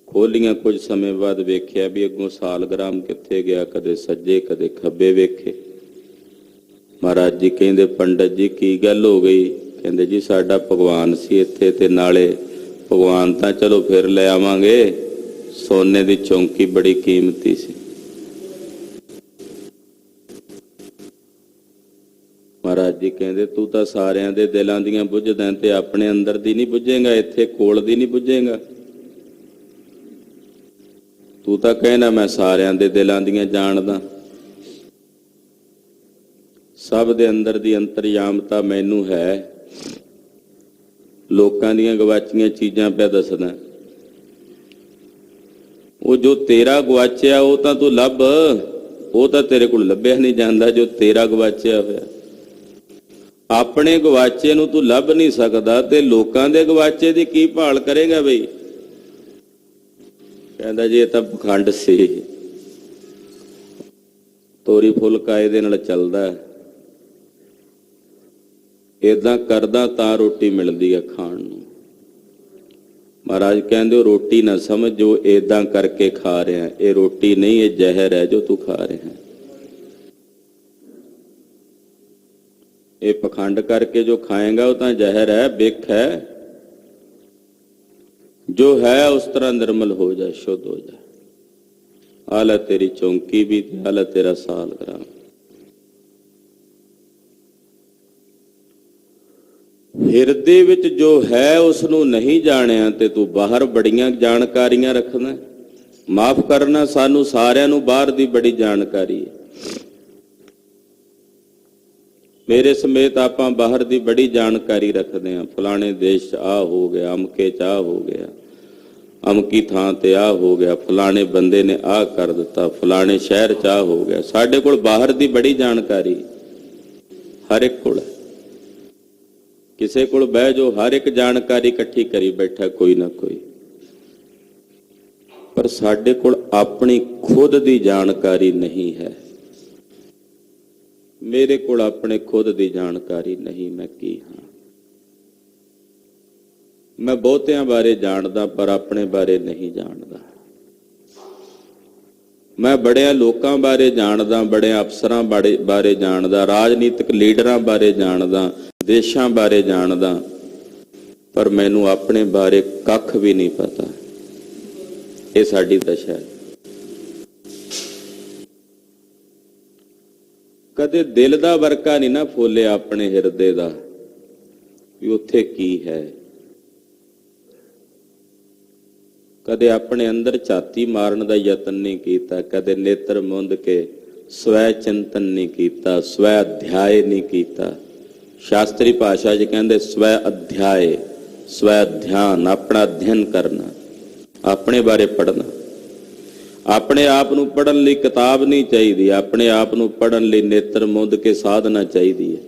Speaker 1: ਖੋਲੀਆਂ। ਕੁਝ ਸਮੇਂ ਬਾਅਦ ਵੇਖਿਆ ਵੀ ਅੱਗੋਂ ਸਾਲਗ੍ਰਾਮ ਕਿੱਥੇ ਗਿਆ, ਕਦੇ ਸੱਜੇ ਕਦੇ ਖੱਬੇ ਵੇਖੇ। ਮਹਾਰਾਜ ਜੀ ਕਹਿੰਦੇ, ਪੰਡਤ ਜੀ ਕੀ ਗੱਲ ਹੋ ਗਈ? ਕਹਿੰਦੇ ਜੀ ਸਾਡਾ ਭਗਵਾਨ ਸੀ ਇੱਥੇ, ਤੇ ਨਾਲੇ ਭਗਵਾਨ ਤਾਂ ਚਲੋ ਫਿਰ ਲੈ ਆਵਾਂਗੇ, ਸੋਨੇ ਦੀ ਚੌਂਕੀ ਬੜੀ ਕੀਮਤੀ ਸੀ। ਮਹਾਰਾਜ ਜੀ ਕਹਿੰਦੇ, ਤੂੰ ਤਾਂ ਸਾਰਿਆਂ ਦੇ ਦਿਲਾਂ ਦੀਆਂ ਬੁੱਝਦਾ ਤੇ ਆਪਣੇ ਅੰਦਰ ਦੀ ਨਹੀਂ ਬੁੱਝੇਗਾ, ਇੱਥੇ ਕੋਲ ਦੀ ਨਹੀਂ ਬੁੱਝੇਗਾ। ਤੂੰ ਤਾਂ ਕਹਿਣਾ ਮੈਂ ਸਾਰਿਆਂ ਦੇ ਦਿਲਾਂ ਦੀਆਂ ਜਾਣਦਾ, ਸਭ ਦੇ ਅੰਦਰ ਦੀ ਅੰਤਰਯਾਮਤਾ ਮੈਨੂੰ ਹੈ। ਲੋਕਾਂ ਦੀਆਂ ਗਵਾਚੀਆਂ ਚੀਜ਼ਾਂ ਪਿਆ ਦੱਸਦਾ। ਉਹ ਜੋ ਤੇਰਾ ਗਵਾਚਿਆ ਉਹ ਤਾਂ ਤੂੰ ਲੱਭ, ਉਹ ਤਾਂ ਤੇਰੇ ਕੋਲ ਲੱਭਿਆ ਨਹੀਂ ਜਾਂਦਾ। ਜੋ ਤੇਰਾ ਗਵਾਚਿਆ ਹੋਇਆ, ਆਪਣੇ ਗਵਾਚੇ ਨੂੰ ਤੂੰ ਲੱਭ ਨਹੀਂ ਸਕਦਾ, ਤੇ ਲੋਕਾਂ ਦੇ ਗਵਾਚੇ ਦੀ ਕੀ ਭਾਲ ਕਰੇਗਾ ਬਈ? ਕਹਿੰਦਾ ਜੀ ਇਹ ਤਾਂ ਪਖੰਡ ਸੀ, ਤੋਰੀ ਫੁੱਲ ਕਾਇਦੇ ਨਾਲ ਚੱਲਦਾ, ਏਦਾਂ ਕਰਦਾ ਤਾਂ ਰੋਟੀ ਮਿਲਦੀ ਹੈ ਖਾਣ ਨੂੰ। ਮਹਾਰਾਜ ਕਹਿੰਦੇ ਉਹ ਰੋਟੀ ਨਾ ਸਮਝ ਜੋ ਏਦਾਂ ਕਰਕੇ ਖਾ ਰਿਹਾ, ਇਹ ਰੋਟੀ ਨਹੀਂ, ਇਹ ਜ਼ਹਿਰ ਹੈ ਜੋ ਤੂੰ ਖਾ ਰਿਹਾ। ਇਹ ਪਖੰਡ ਕਰਕੇ ਜੋ ਖਾਏਗਾ ਉਹ ਤਾਂ ਜ਼ਹਿਰ ਹੈ, ਬਿਖ ਹੈ। ਜੋ ਹੈ ਉਸ ਤਰ੍ਹਾਂ ਨਿਰਮਲ ਹੋ ਜਾ, ਸ਼ੁੱਧ ਹੋ ਜਾ। ਆ ਲੈ ਤੇਰੀ ਚੌਂਕੀ ਵੀ, ਆ ਲੈ ਤੇਰਾ ਸਾਲਗ੍ਰਾਮ। ਹਿਰਦੇ ਵਿੱਚ ਜੋ ਹੈ ਉਸ ਨੂੰ ਨਹੀਂ ਜਾਣਿਆ, ਤੇ ਤੂੰ ਬਾਹਰ ਬੜੀਆਂ ਜਾਣਕਾਰੀਆਂ ਰੱਖਦਾ। ਮਾਫ ਕਰਨਾ, ਸਾਨੂੰ ਸਾਰਿਆਂ ਨੂੰ ਬਾਹਰ ਦੀ ਬੜੀ ਜਾਣਕਾਰੀ ਹੈ। ਮੇਰੇ ਸਮੇਤ ਆਪਾਂ ਬਾਹਰ ਦੀ ਬੜੀ ਜਾਣਕਾਰੀ ਰੱਖਦੇ ਹਾਂ। ਫਲਾਣੇ ਦੇਸ਼ 'ਚ ਆਹ ਹੋ ਗਿਆ, ਅਮਕੇ 'ਚ ਆਹ ਹੋ ਗਿਆ, ਅਮਕੀ ਥਾਂ ਤੇ ਆਹ ਹੋ ਗਿਆ, ਫਲਾਣੇ ਬੰਦੇ ਨੇ ਆਹ ਕਰ ਦਿੱਤਾ, ਫਲਾਣੇ ਸ਼ਹਿਰ 'ਚ ਆਹ ਹੋ ਗਿਆ। ਸਾਡੇ ਕੋਲ ਬਾਹਰ ਦੀ ਬੜੀ ਜਾਣਕਾਰੀ ਹਰ ਇੱਕ ਕੋਲ। ਕਿਸੇ ਕੋਲ ਬਹਿ ਜੋ, ਹਰ ਇੱਕ ਜਾਣਕਾਰੀ ਇਕੱਠੀ ਕਰੀ ਬੈਠਾ ਕੋਈ ਨਾ ਕੋਈ। ਪਰ ਸਾਡੇ ਕੋਲ ਆਪਣੀ ਖੁਦ ਦੀ ਜਾਣਕਾਰੀ ਨਹੀਂ ਹੈ। ਮੇਰੇ ਕੋਲ ਆਪਣੇ ਖੁਦ ਦੀ ਜਾਣਕਾਰੀ ਨਹੀਂ, ਮੈਂ ਕੀ ਹਾਂ। ਮੈਂ ਬਹੁਤਿਆਂ ਬਾਰੇ ਜਾਣਦਾ, ਪਰ ਆਪਣੇ ਬਾਰੇ ਨਹੀਂ ਜਾਣਦਾ। ਮੈਂ ਬੜਿਆਂ ਲੋਕਾਂ ਬਾਰੇ ਜਾਣਦਾ, ਬੜਿਆਂ ਅਫਸਰਾਂ ਬਾਰੇ ਜਾਣਦਾ, ਰਾਜਨੀਤਿਕ ਲੀਡਰਾਂ ਬਾਰੇ ਜਾਣਦਾ, ਦੇਸ਼ਾਂ ਬਾਰੇ ਜਾਣਦਾ, ਪਰ ਮੈਨੂੰ ਆਪਣੇ ਬਾਰੇ ਕੱਖ ਵੀ ਨਹੀਂ ਪਤਾ। ਇਹ ਸਾਡੀ ਦਸ਼ਾ ਹੈ। ਕਦੇ ਦਿਲ ਦਾ ਵਰਕਾ ਨਹੀਂ ਨਾ ਫੋਲਿਆ ਆਪਣੇ ਹਿਰਦੇ ਦਾ ਵੀ ਉੱਥੇ ਕੀ ਹੈ। ਕਦੇ ਆਪਣੇ ਅੰਦਰ ਝਾਤੀ ਮਾਰਨ ਦਾ ਯਤਨ ਨਹੀਂ ਕੀਤਾ, ਕਦੇ ਨੇਤਰ ਮੁੰਦ ਕੇ ਸਵੈ ਚਿੰਤਨ ਨਹੀਂ ਕੀਤਾ, ਸਵੈ ਅਧਿਆਏ ਨਹੀਂ ਕੀਤਾ। ਸ਼ਾਸਤਰੀ ਭਾਸ਼ਾ 'ਚ ਕਹਿੰਦੇ ਸਵੈ ਅਧਿਆਏ, ਸਵੈ ਧਿਆਨ, ਆਪਣਾ ਅਧਿਐਨ ਕਰਨਾ, ਆਪਣੇ ਬਾਰੇ ਪੜ੍ਹਨਾ। ਆਪਣੇ ਆਪ ਨੂੰ ਪੜ੍ਹਨ ਲਈ ਕਿਤਾਬ ਨਹੀਂ ਚਾਹੀਦੀ, ਆਪਣੇ ਆਪ ਨੂੰ ਪੜ੍ਹਨ ਲਈ ਨੇਤਰ ਮੁੰਦ ਕੇ ਸਾਧਨਾ ਚਾਹੀਦੀ ਹੈ।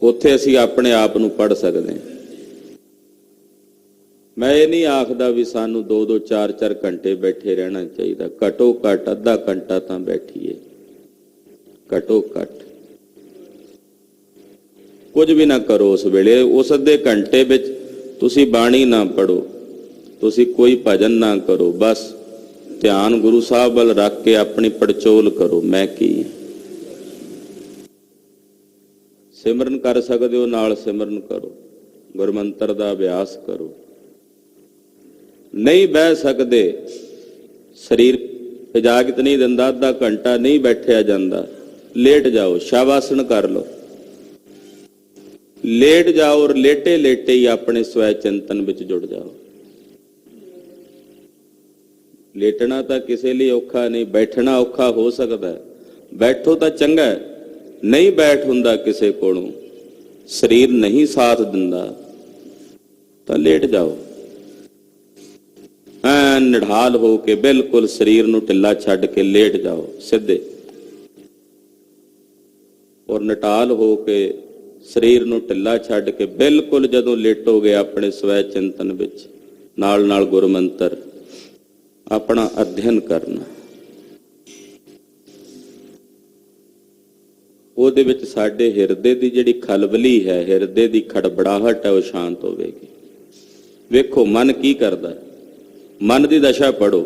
Speaker 1: ਉੱਥੇ ਅਸੀਂ ਆਪਣੇ ਆਪ ਨੂੰ ਪੜ੍ਹ ਸਕਦੇ ਹਾਂ। ਮੈਂ ਇਹ ਨਹੀਂ ਆਖਦਾ ਵੀ ਸਾਨੂੰ 2-2 4-4 ਘੰਟੇ ਬੈਠੇ ਰਹਿਣਾ ਚਾਹੀਦਾ, ਘੱਟੋ ਘੱਟ ਅੱਧਾ ਘੰਟਾ ਤਾਂ ਬੈਠੀਏ, ਘੱਟੋ ਘੱਟ। ਕੁਝ ਵੀ ਨਾ ਕਰੋ ਉਸ ਵੇਲੇ, ਉਸ ਅੱਧੇ ਘੰਟੇ ਵਿੱਚ ਤੁਸੀਂ ਬਾਣੀ ਨਾ ਪੜੋ, ਤੁਸੀਂ ਕੋਈ ਭਜਨ ਨਾ ਕਰੋ, ਬਸ ਧਿਆਨ ਗੁਰੂ ਸਾਹਿਬ ਵੱਲ ਰੱਖ ਕੇ ਆਪਣੀ ਪੜਚੋਲ ਕਰੋ, ਮੈਂ ਕੀ ਹਾਂ। ਸਿਮਰਨ ਕਰ ਸਕਦੇ ਹੋ, ਨਾਲ ਸਿਮਰਨ ਕਰੋ, ਗੁਰਮੰਤਰ ਦਾ ਅਭਿਆਸ ਕਰੋ। ਨਹੀਂ ਬਹਿ ਸਕਦੇ, ਸਰੀਰ ਇਜਾਜ਼ਤ ਨਹੀਂ ਦਿੰਦਾ, ਅੱਧਾ ਘੰਟਾ ਨਹੀਂ ਬੈਠਿਆ ਜਾਂਦਾ, ਲੇਟ ਜਾਓ, ਸ਼ਾਵਾਸਨ ਕਰ ਲਓ, ਲੇਟ ਜਾਓ ਔਰ ਲੇਟੇ ਲੇਟੇ ਹੀ ਆਪਣੇ ਸਵੈ ਚਿੰਤਨ ਵਿੱਚ ਜੁੜ ਜਾਓ। ਲੇਟਣਾ ਤਾਂ ਕਿਸੇ ਲਈ ਔਖਾ ਨਹੀਂ, ਬੈਠਣਾ ਔਖਾ ਹੋ ਸਕਦਾ। ਬੈਠੋ ਤਾਂ ਚੰਗਾ, ਨਹੀਂ ਬੈਠ ਹੁੰਦਾ ਕਿਸੇ ਕੋਲੋਂ, ਸਰੀਰ ਨਹੀਂ ਸਾਥ ਦਿੰਦਾ ਤਾਂ ਲੇਟ ਜਾਓ। ਨਿਢਾਲ ਹੋ ਕੇ ਬਿਲਕੁਲ ਸਰੀਰ ਨੂੰ ਢਿੱਲਾ ਛੱਡ ਕੇ ਲੇਟ ਜਾਓ ਸਿੱਧੇ, ਔਰ ਨਿਟਾਲ ਹੋ ਕੇ ਸਰੀਰ ਨੂੰ ਢਿੱਲਾ ਛੱਡ ਕੇ ਬਿਲਕੁਲ ਜਦੋਂ ਲੇਟੋਗੇ ਆਪਣੇ ਸਵੈ ਚਿੰਤਨ ਵਿੱਚ ਨਾਲ ਨਾਲ ਗੁਰਮੰਤਰ ਆਪਣਾ ਅਧਿਐਨ ਕਰਨਾ। ਉਹਦੇ ਵਿੱਚ ਸਾਡੇ ਹਿਰਦੇ ਦੀ ਜਿਹੜੀ ਖਲਬਲੀ ਹੈ, ਹਿਰਦੇ ਦੀ ਖੜਬੜਾਹਟ ਹੈ, ਉਹ ਸ਼ਾਂਤ ਹੋਵੇਗੀ। ਵੇਖੋ ਮਨ ਕੀ ਕਰਦਾ, ਮਨ ਦੀ ਦਸ਼ਾ ਪੜੋ।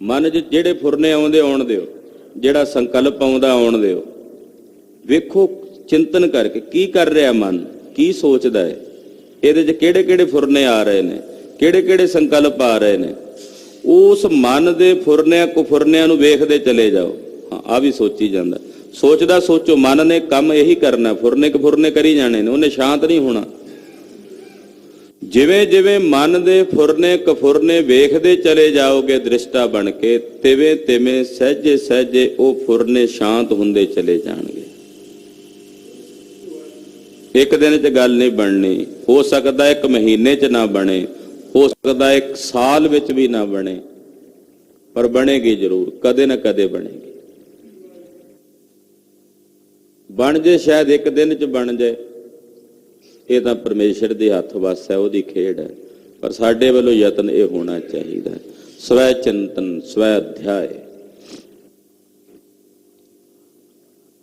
Speaker 1: ਮਨ 'ਚ ਜਿਹੜੇ ਫੁਰਨੇ ਆਉਂਦੇ ਆਉਣ ਦਿਓ, ਜਿਹੜਾ ਸੰਕਲਪ ਆਉਂਦਾ ਆਉਣ ਦਿਓ। ਵੇਖੋ ਚਿੰਤਨ ਕਰਕੇ ਕੀ ਕਰ ਰਿਹਾ ਮਨ, ਕੀ ਸੋਚਦਾ ਹੈ, ਇਹਦੇ 'ਚ ਕਿਹੜੇ ਕਿਹੜੇ ਫੁਰਨੇ ਆ ਰਹੇ ਨੇ, ਕਿਹੜੇ ਕਿਹੜੇ ਸੰਕਲਪ ਆ ਰਹੇ ਨੇ। ਉਸ ਮਨ ਦੇ ਫੁਰਨਿਆਂ ਕੁਫੁਰਨਿਆਂ ਨੂੰ ਵੇਖਦੇ ਚਲੇ ਜਾਓ। ਹਾਂ, ਆ ਵੀ ਸੋਚੀ ਜਾਂਦਾ, ਸੋਚਦਾ ਸੋਚੋ, ਮਨ ਨੇ ਕੰਮ ਇਹੀ ਕਰਨਾ, ਫੁਰਨੇ ਕੁਫੁਰਨੇ ਕਰੀ ਜਾਣੇ ਨੇ, ਉਹਨੇ ਸ਼ਾਂਤ ਨਹੀਂ ਹੋਣਾ। ਜਿਵੇਂ ਜਿਵੇਂ ਮਨ ਦੇ ਫੁਰਨੇ ਕਫੁਰਨੇ ਵੇਖਦੇ ਚਲੇ ਜਾਓਗੇ ਦ੍ਰਿਸ਼ਟਾ ਬਣ ਕੇ, ਤਿਵੇਂ ਤਿਵੇਂ ਸਹਿਜੇ ਸਹਿਜੇ ਉਹ ਫੁਰਨੇ ਸ਼ਾਂਤ ਹੁੰਦੇ ਚਲੇ ਜਾਣਗੇ। ਇੱਕ ਦਿਨ 'ਚ ਗੱਲ ਨਹੀਂ ਬਣਨੀ, ਹੋ ਸਕਦਾ 1 ਮਹੀਨੇ 'ਚ ਨਾ ਬਣੇ, ਹੋ ਸਕਦਾ 1 ਸਾਲ ਵਿੱਚ ਵੀ ਨਾ ਬਣੇ, ਪਰ ਬਣੇਗੀ ਜ਼ਰੂਰ, ਕਦੇ ਨਾ ਕਦੇ ਬਣੇਗੀ। ਬਣ ਜੇ ਸ਼ਾਇਦ 1 ਦਿਨ 'ਚ ਬਣ ਜਾਏ, ਇਹ ਤਾਂ ਪਰਮੇਸ਼ਰ ਦੇ ਹੱਥ ਵੱਸ ਹੈ, ਉਹਦੀ ਖੇਡ ਹੈ। ਪਰ ਸਾਡੇ ਵੱਲੋਂ ਯਤਨ ਇਹ ਹੋਣਾ ਚਾਹੀਦਾ, ਸਵੈ ਚਿੰਤਨ, ਸਵੈ ਅਧਿਆਏ।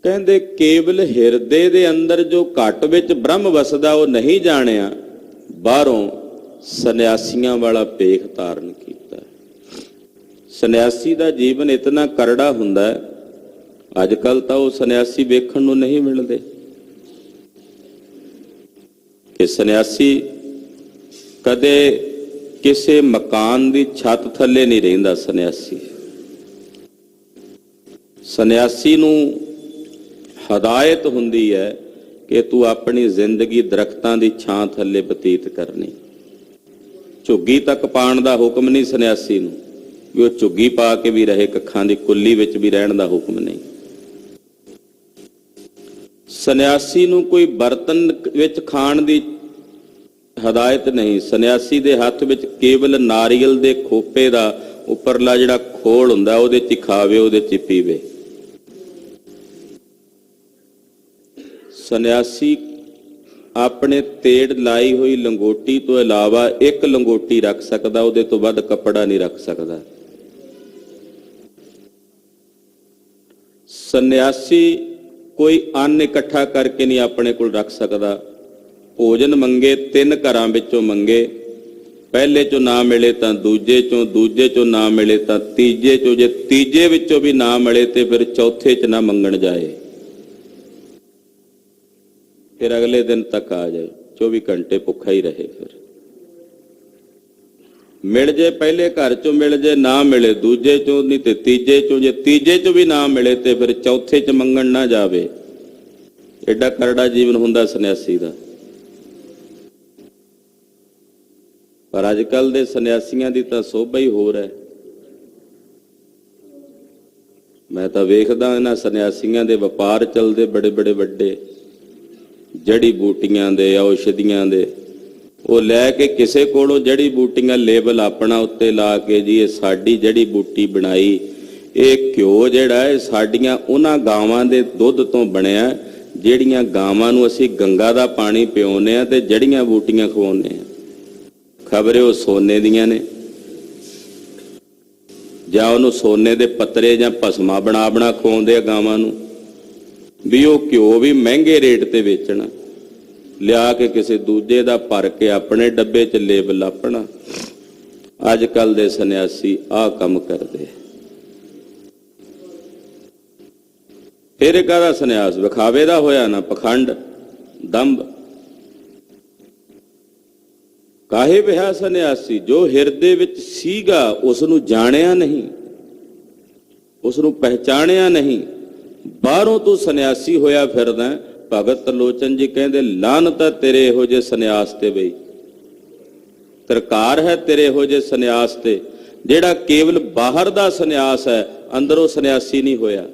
Speaker 1: ਕਹਿੰਦੇ ਕੇਵਲ ਹਿਰਦੇ ਦੇ ਅੰਦਰ ਜੋ ਘਟ ਵਿੱਚ ਬ੍ਰਹਮ ਵਸਦਾ ਉਹ ਨਹੀਂ ਜਾਣਿਆ, ਬਾਹਰੋਂ ਸੰਨਿਆਸੀਆਂ ਵਾਲਾ ਭੇਖ ਧਾਰਨ ਕੀਤਾ। ਸੰਨਿਆਸੀ ਦਾ ਜੀਵਨ ਇਤਨਾ ਕਰੜਾ ਹੁੰਦਾ ਹੈ, ਅੱਜ ਕੱਲ ਤਾਂ ਉਹ ਸੰਨਿਆਸੀ ਵੇਖਣ ਨੂੰ ਨਹੀਂ ਮਿਲਦੇ। ਕਿ ਸੰਨਿਆਸੀ ਕਦੇ ਕਿਸੇ ਮਕਾਨ ਦੀ ਛੱਤ ਥੱਲੇ ਨਹੀਂ ਰਹਿੰਦਾ। ਸੰਨਿਆਸੀ ਨੂੰ ਹਦਾਇਤ ਹੁੰਦੀ ਹੈ ਕਿ ਤੂੰ ਆਪਣੀ ਜ਼ਿੰਦਗੀ ਦਰਖਤਾਂ ਦੀ ਛਾਂ ਥੱਲੇ ਬਤੀਤ ਕਰਨੀ। ਝੁੱਗੀ ਤੱਕ ਪਾਉਣ ਦਾ ਹੁਕਮ ਨਹੀਂ ਸੰਨਿਆਸੀ ਨੂੰ, ਵੀ ਉਹ ਝੁੱਗੀ ਪਾ ਕੇ ਵੀ ਰਹੇ, ਕੱਖਾਂ ਦੀ ਕੁੱਲੀ ਵਿੱਚ ਵੀ ਰਹਿਣ ਦਾ ਹੁਕਮ ਨਹੀਂ। ਸੰਨਿਆਸੀ ਨੂੰ ਕੋਈ ਬਰਤਨ ਵਿੱਚ ਖਾਣ ਦੀ ਹਦਾਇਤ ਨਹੀਂ। ਸੰਨਿਆਸੀ ਦੇ ਹੱਥ ਵਿੱਚ ਕੇਵਲ ਨਾਰੀਅਲ ਦੇ ਖੋਪੇ ਦਾ ਉੱਪਰਲਾ ਜਿਹੜਾ ਖੋਲ ਹੁੰਦਾ, ਉਹਦੇ 'ਚ ਖਾਵੇ, ਉਹਦੇ 'ਚ ਪੀਵੇ। ਸੰਨਿਆਸੀ ਆਪਣੇ ਤੇੜ ਲਾਈ ਹੋਈ ਲੰਗੋਟੀ ਤੋਂ ਇਲਾਵਾ 1 ਲੰਗੋਟੀ ਰੱਖ ਸਕਦਾ, ਉਹਦੇ ਤੋਂ ਵੱਧ ਕੱਪੜਾ ਨਹੀਂ ਰੱਖ ਸਕਦਾ। ਸੰਨਿਆਸੀ ਕੋਈ ਅੰਨ ਇਕੱਠਾ ਕਰਕੇ ਨਹੀਂ ਆਪਣੇ ਕੋਲ ਰੱਖ ਸਕਦਾ। ਭੋਜਨ ਮੰਗੇ 3 ਘਰਾਂ ਵਿੱਚੋਂ ਮੰਗੇ, ਪਹਿਲੇ ਚੋਂ ਨਾ ਮਿਲੇ ਤਾਂ ਦੂਜੇ ਚੋਂ, ਦੂਜੇ ਚੋਂ ਨਾ ਮਿਲੇ ਤਾਂ ਤੀਜੇ ਚੋਂ, ਜੇ ਤੀਜੇ ਵਿੱਚੋਂ ਵੀ ਨਾ ਮਿਲੇ ਤੇ ਫਿਰ ਚੌਥੇ 'ਚ ਨਾ ਮੰਗਣ ਜਾਏ, ਫਿਰ ਅਗਲੇ ਦਿਨ ਤੱਕ ਆ ਜਾਏ, 24 ਘੰਟੇ ਭੁੱਖਾ ਹੀ ਰਹੇ। ਫਿਰ ਮਿਲ ਜੇ ਪਹਿਲੇ ਘਰ ਚੋਂ, ਮਿਲ ਜੇ ਨਾ ਮਿਲੇ ਦੂਜੇ ਚੋਂ, ਨਹੀਂ ਤੇ ਤੀਜੇ ਚੋਂ, ਜੇ ਤੀਜੇ ਚੋਂ ਵੀ ਨਾ ਮਿਲੇ ਤੇ ਫਿਰ ਚੌਥੇ 'ਚ ਮੰਗਣ ਨਾ ਜਾਵੇ। ਐਡਾ ਕਰੜਾ ਜੀਵਨ ਹੁੰਦਾ ਸੰਨਿਆਸੀ ਦਾ। ਪਰ ਅੱਜ ਕੱਲ ਦੇ ਸੰਨਿਆਸੀਆਂ ਦੀ ਤਾਂ ਸੋਭਾ ਹੀ ਹੋਰ ਹੈ। ਮੈਂ ਤਾਂ ਵੇਖਦਾ ਇਹਨਾਂ ਸੰਨਿਆਸੀਆਂ ਦੇ ਵਪਾਰ ਚੱਲਦੇ ਬੜੇ ਬੜੇ ਵੱਡੇ, ਜੜੀ ਬੂਟੀਆਂ ਦੇ, ਔਸ਼ਧੀਆਂ ਦੇ। ਉਹ ਲੈ ਕੇ ਕਿਸੇ ਕੋਲੋਂ ਜੜੀ ਬੂਟੀਆਂ ਲੇਬਲ ਆਪਣਾ ਉੱਤੇ ਲਾ ਕੇ ਜੀ ਇਹ ਸਾਡੀ ਜੜੀ ਬੂਟੀ ਬਣਾਈ, ਇਹ ਘਿਓ ਜਿਹੜਾ ਹੈ ਸਾਡੀਆਂ ਉਹਨਾਂ ਗਾਵਾਂ ਦੇ ਦੁੱਧ ਤੋਂ ਬਣਿਆ ਜਿਹੜੀਆਂ ਗਾਵਾਂ ਨੂੰ ਅਸੀਂ ਗੰਗਾ ਦਾ ਪਾਣੀ ਪਿਆਉਂਦੇ ਆ ਤੇ ਜੜੀਆਂ ਬੂਟੀਆਂ ਖਵਾਉਂਦੇ ਆ। ਖਬਰੇ ਉਹ ਸੋਨੇ ਦੀਆਂ ਨੇ, ਜਾਂ ਉਹਨੂੰ ਸੋਨੇ ਦੇ ਪੱਤਰੇ ਜਾਂ ਭਸਮਾ ਬਣਾ ਬਣਾ ਖਵਾਉਂਦੇ ਆ ਗਾਵਾਂ ਨੂੰ, ਵੀ ਉਹ ਘਿਓ ਵੀ ਮਹਿੰਗੇ ਰੇਟ ਤੇ ਵੇਚਣਾ, ਲਿਆ ਕੇ ਕਿਸੇ ਦੂਜੇ ਦਾ ਭਰ ਕੇ ਆਪਣੇ ਡੱਬੇ 'ਚ ਲੇਬਲ ਆਪਣਾ। ਅੱਜ ਕੱਲ ਦੇ ਸੰਨਿਆਸੀ ਆਹ ਕੰਮ ਕਰਦੇ। ਫਿਰ ਇਹ ਕਾਹਦਾ ਸੰਨਿਆਸ? ਵਿਖਾਵੇ ਦਾ ਹੋਇਆ ਨਾ, ਪਖੰਡ, ਦੰਭ। ਕਾਹੇ ਵਿਹਾ ਸੰਨਿਆਸੀ? ਜੋ ਹਿਰਦੇ ਵਿੱਚ ਸੀਗਾ ਉਸ ਨੂੰ ਜਾਣਿਆ ਨਹੀਂ, ਉਸ ਨੂੰ ਪਹਿਚਾਣਿਆ ਨਹੀਂ, ਬਾਹਰੋਂ ਤੂੰ ਸੰਨਿਆਸੀ ਹੋਇਆ ਫਿਰਦਾ। ਭਗਤ ਲੋਚਨ ਜੀ ਕਹਿੰਦੇ ਲਾਹਨਤ ਹੈ ਤੇਰੇ ਇਹੋ ਜਿਹੇ ਸੰਨਿਆਸ ਤੇ ਬਈ, ਤਰਕਾਰ ਹੈ ਤੇਰੇ ਇਹੋ ਜਿਹੇ ਸੰਨਿਆਸ ਤੇ ਜਿਹੜਾ ਕੇਵਲ ਬਾਹਰ ਦਾ ਸੰਨਿਆਸ ਹੈ, ਅੰਦਰੋਂ ਸੰਨਿਆਸੀ ਨਹੀਂ ਹੋਇਆ।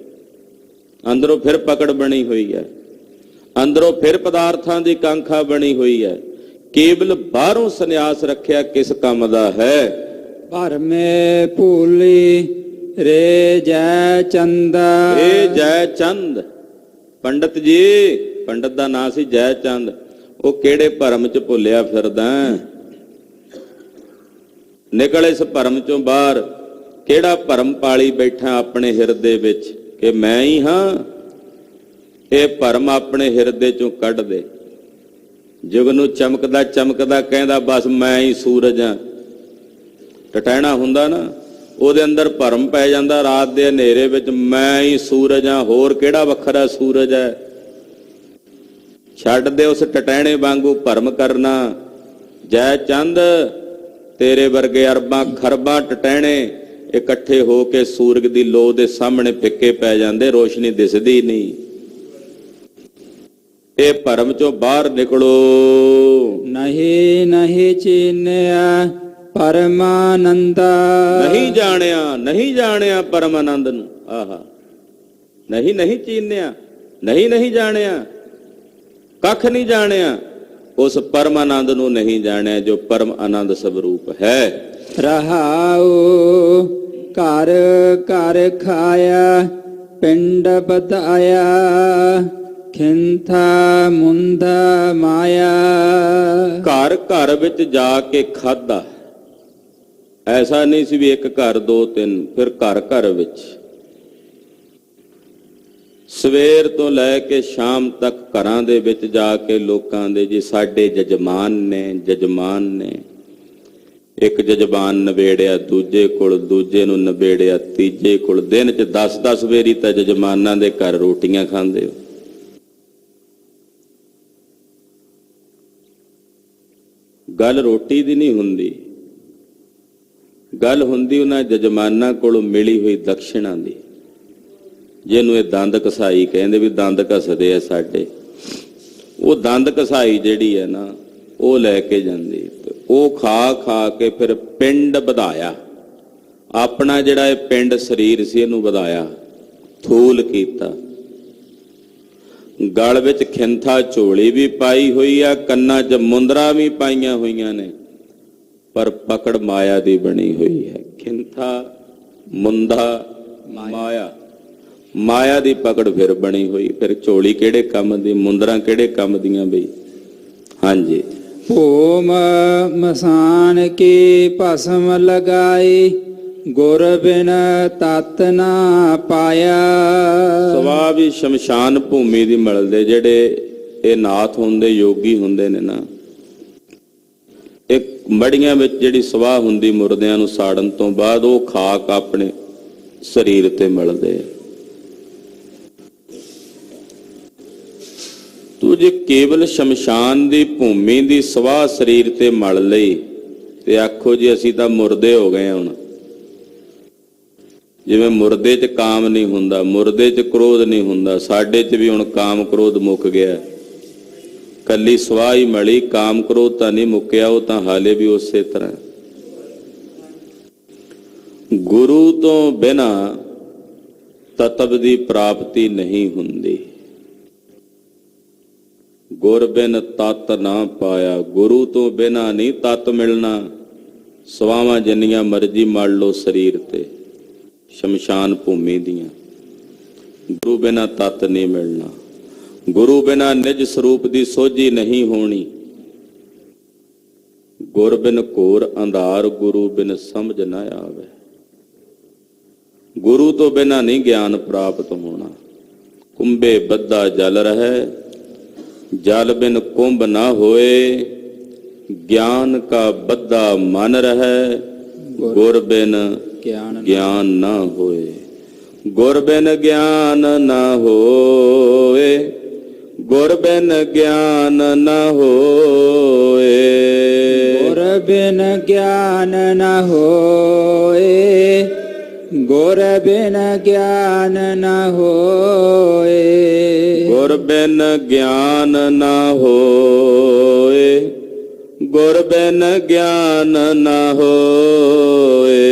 Speaker 1: ਅੰਦਰੋਂ ਫਿਰ ਪਕੜ ਬਣੀ ਹੋਈ ਹੈ, ਅੰਦਰੋਂ ਫਿਰ ਪਦਾਰਥਾਂ ਦੀ ਕਾਂਖਾ ਬਣੀ ਹੋਈ ਹੈ। ਕੇਵਲ ਬਾਹਰੋਂ ਸੰਨਿਆਸ ਰੱਖਿਆ ਕਿਸ ਕੰਮ ਦਾ ਹੈ?
Speaker 2: ਭਰਮੇ ਭੂਲੀ ਰੇ ਜੈ ਚੰਦਾ।
Speaker 1: ਇਹ ਜੈ ਚੰਦ ਪੰਡਤ ਜੀ, ਪੰਡਤ ਦਾ ਨਾਂ ਸੀ ਜੈ ਚੰਦ। ਉਹ ਕਿਹੜੇ ਭਰਮ ਚ ਭੁੱਲਿਆ ਫਿਰਦਾ? ਨਿਕਲ ਇਸ ਭਰਮ ਚੋਂ ਬਾਹਰ। ਕਿਹੜਾ ਭਰਮ ਪਾਲੀ ਬੈਠਾ ਆਪਣੇ ਹਿਰਦੇ ਵਿੱਚ ਕਿ ਮੈਂ ਹੀ ਹਾਂ? ਇਹ ਭਰਮ ਆਪਣੇ ਹਿਰਦੇ ਚੋਂ ਕੱਢ ਦੇ। ਜੁਗ ਨੂੰ ਚਮਕਦਾ ਚਮਕਦਾ ਕਹਿੰਦਾ ਬਸ ਮੈਂ ਹੀ ਸੂਰਜ ਹਾਂ। ਟਟੈਣਾ ਹੁੰਦਾ ਨਾ, ਉਹਦੇ ਅੰਦਰ ਭਰਮ ਪੈ ਜਾਂਦਾ ਰਾਤ ਦੇ ਹਨੇਰੇ ਵਿੱਚ, ਮੈਂ ਹੀ ਸੂਰਜ ਹਾਂ, ਹੋਰ ਕਿਹੜਾ ਵੱਖਰਾ ਸੂਰਜ ਹੈ। ਛੱਡ ਦੇ ਉਸ ਟਟੈਣੇ ਵਾਂਗੂ ਭਰਮ ਕਰਨਾ। ਜੈ ਚੰਦ, ਤੇਰੇ ਵਰਗੇ ਅਰਬਾਂ ਖਰਬਾਂ ਟਟੈਣੇ ਇਕੱਠੇ ਹੋ ਕੇ ਸੂਰਜ ਦੀ ਲੋ ਦੇ ਸਾਹਮਣੇ ਫਿੱਕੇ ਪੈ ਜਾਂਦੇ, ਰੋਸ਼ਨੀ ਦਿਸਦੀ ਨਹੀਂ। ਇਹ ਭਰਮ ਚੋਂ ਬਾਹਰ ਨਿਕਲੋ।
Speaker 2: ਨਹੀਂ ਨਹੀਂ ਚੀਨਿਆ ਪਰਮਾਨੰਦਾ।
Speaker 1: ਨਹੀਂ ਜਾਣਿਆ, ਨਹੀਂ ਜਾਣਿਆ ਪਰਮ ਆਨੰਦ ਨੂੰ। ਆਹਾ, ਨਹੀਂ ਨਹੀਂ ਚੀਨਿਆ, ਨਹੀਂ ਨਹੀਂ ਜਾਣਿਆ, ਕੱਖ ਨਹੀਂ ਜਾਣਿਆ। ਉਸ ਪਰਮ ਆਨੰਦ ਨੂੰ ਨਹੀਂ ਜਾਣਿਆ ਜੋ ਪਰਮ ਆਨੰਦ ਸਵਰੂਪ ਹੈ।
Speaker 2: ਰਹਾਉ ਘਰ ਘਰ ਖਾਇਆ ਪਿੰਡ ਬਧਾਇਆ ਖਿੰਥਾ ਮੁੰਦਾ ਮਾਇਆ। ਘਰ ਘਰ ਵਿੱਚ ਜਾ ਕੇ ਖਾਧਾ। ਐਸਾ ਨਹੀਂ ਸੀ ਵੀ ਇੱਕ ਘਰ ਦੋ ਤਿੰਨ, ਫਿਰ ਘਰ ਘਰ ਵਿੱਚ ਸਵੇਰ ਤੋਂ ਲੈ ਕੇ ਸ਼ਾਮ ਤੱਕ ਘਰਾਂ ਦੇ ਵਿੱਚ ਜਾ ਕੇ ਲੋਕਾਂ ਦੇ ਜੀ ਸਾਡੇ ਜਜਮਾਨ ਨੇ, ਜਜਮਾਨ ਨੇ। ਇੱਕ ਜਜਮਾਨ ਨਵੇੜਿਆ ਦੂਜੇ ਕੋਲ, ਦੂਜੇ ਨੂੰ ਨਵੇੜਿਆ ਤੀਜੇ ਕੋਲ। ਦਿਨ 'ਚ 10-10 ਵੇਰੀ ਤਾਂ ਜਜਮਾਨਾਂ ਦੇ ਘਰ ਰੋਟੀਆਂ ਖਾਂਦੇ ਹੋ। ਗੱਲ ਰੋਟੀ ਦੀ ਨਹੀਂ ਹੁੰਦੀ, ਗੱਲ ਹੁੰਦੀ ਉਹਨਾਂ ਜਜਮਾਨਾਂ ਕੋਲੋਂ ਮਿਲੀ ਹੋਈ ਦਕਸ਼ਿਣਾ ਦੀ, ਜਿਹਨੂੰ ਇਹ ਦੰਦ ਘਸਾਈ ਕਹਿੰਦੇ, ਵੀ ਦੰਦ ਘਸਦੇ ਆ ਸਾਡੇ। ਉਹ ਦੰਦ ਘਸਾਈ ਜਿਹੜੀ ਹੈ ਨਾ, ਉਹ ਲੈ ਕੇ ਜਾਂਦੀ। ਉਹ ਖਾ ਖਾ ਕੇ ਫਿਰ ਪਿੰਡ ਵਧਾਇਆ। ਆਪਣਾ ਜਿਹੜਾ ਇਹ ਪਿੰਡ ਸਰੀਰ ਸੀ ਇਹਨੂੰ ਵਧਾਇਆ, ਥੂਲ ਕੀਤਾ। ਗਲ ਵਿੱਚ ਖਿੰਥਾ ਝੋਲੀ ਵੀ ਪਾਈ ਹੋਈ ਆ, ਕੰਨਾਂ 'ਚ ਮੁੰਦਰਾ ਵੀ ਪਾਈਆਂ ਹੋਈਆਂ ਨੇ, ਪਰ ਪਕੜ ਮਾਇਆ ਦੀ ਬਣੀ ਹੋਈ ਹੈ। ਖਿੰਥਾ, ਮੁੰਦਾ, ਮਾਇਆ, ਮਾਇਆ ਦੀ ਪਕੜ ਫਿਰ ਬਣੀ ਹੋਈ। ਫਿਰ ਝੋਲੀ ਕਿਹੜੇ ਕੰਮ ਦੀ, ਮੁੰਦਰਾਂ ਕਿਹੜੇ ਕੰਮ ਦੀਆਂ ਬਈ? ਹਾਂਜੀ। ਭੂਮ ਮਸਾਨ ਕੀ ਭਸਮ ਲਗਾਈ ਗੁਰ ਬਿਨ ਤਤ ਨਾ ਪਾਇਆ।
Speaker 1: ਸਵਾ ਵੀ ਸ਼ਮਸ਼ਾਨ ਭੂਮੀ ਦੀ ਮਲਦੇ ਜਿਹੜੇ ਇਹ ਨਾਥ ਹੁੰਦੇ, ਯੋਗੀ ਹੁੰਦੇ ਨੇ ਨਾ, ਇੱਕ ਮੜੀਆਂ ਵਿੱਚ ਜਿਹੜੀ ਸਵਾਹ ਹੁੰਦੀ ਮੁਰਦਿਆਂ ਨੂੰ ਸਾੜਨ ਤੋਂ ਬਾਅਦ, ਉਹ ਖਾਕ ਆਪਣੇ ਸਰੀਰ ਤੇ ਮਲਦੇ। ਤੂੰ ਜੇ ਕੇਵਲ ਸ਼ਮਸ਼ਾਨ ਦੀ ਭੂਮੀ ਦੀ ਸਵਾਹ ਸਰੀਰ ਤੇ ਮਲ ਲਈ ਤੇ ਆਖੋ ਜੀ ਅਸੀਂ ਤਾਂ ਮੁਰਦੇ ਹੋ ਗਏ। ਹੁਣ ਜਿਵੇਂ ਮੁਰਦੇ 'ਚ ਕਾਮ ਨਹੀਂ ਹੁੰਦਾ, ਮੁਰਦੇ 'ਚ ਕ੍ਰੋਧ ਨਹੀਂ ਹੁੰਦਾ, ਸਾਡੇ 'ਚ ਵੀ ਹੁਣ ਕਾਮ ਕ੍ਰੋਧ ਮੁੱਕ ਗਿਆ। ਕੱਲੀ ਸਵਾਹ ਹੀ ਮਲੀ, ਕਾਮ ਕਰੋ ਤਾਂ ਨਹੀਂ ਮੁੱਕਿਆ, ਉਹ ਤਾਂ ਹਾਲੇ ਵੀ ਉਸੇ ਤਰ੍ਹਾਂ। ਗੁਰੂ ਤੋਂ ਬਿਨਾ ਤਤਵ ਦੀ ਪ੍ਰਾਪਤੀ ਨਹੀਂ ਹੁੰਦੀ। ਗੁਰ ਬਿਨ ਤਤ ਨਾ ਪਾਇਆ, ਗੁਰੂ ਤੋਂ ਬਿਨਾ ਨਹੀਂ ਤਤ ਮਿਲਣਾ। ਸਵਾਵਾਂ ਜਿੰਨੀਆਂ ਮਰਜ਼ੀ ਮੜ ਲਓ ਸਰੀਰ ਤੇ, ਸ਼ਮਸ਼ਾਨ ਭੂਮੀ ਦੀਆਂ, ਗੁਰੂ ਬਿਨਾ ਤਤ ਨਹੀਂ ਮਿਲਣਾ। ਗੁਰੂ ਬਿਨਾ ਨਿਜ ਸਰੂਪ ਦੀ ਸੋਝੀ ਨਹੀਂ ਹੋਣੀ। ਗੁਰ ਬਿਨ ਘੋਰ ਅੰਧਾਰ, ਗੁਰੂ ਬਿਨ ਸਮਝ ਨਾ ਆਵੇ। ਗੁਰੂ ਤੋਂ ਬਿਨਾ ਨਹੀਂ ਗਿਆਨ ਪ੍ਰਾਪਤ ਹੋਣਾ। ਕੁੰਭੇ ਬੱਧਾ ਜਲ ਰਹਿ, ਜਲ ਬਿਨ ਕੁੰਭ ਨਾ ਹੋਏ। ਗਿਆਨ ਕਾ ਬੱਧਾ ਮਨ ਰਹਿ, ਗੁਰ ਬਿਨ ਗਿਆਨ ਨਾ ਹੋਏ। ਗੁਰ ਬਿਨ ਗਿਆਨ ਨਾ ਹੋਏ, ਗੁਰ ਬਿਨ ਗਿਆਨ ਨਾ ਹੋਏ।
Speaker 2: ਗੁਰ ਬਿਨ ਗਿਆਨ ਨਾ ਹੋਏ, ਗੁਰ ਬਿਨ ਗਿਆਨ ਨਾ ਹੋਏ। ਗੁਰ ਬਿਨ ਗਿਆਨ ਨਾ ਹੋਏ, ਗੁਰ ਬਿਨ ਗਿਆਨ ਨਾ ਹੋਏ।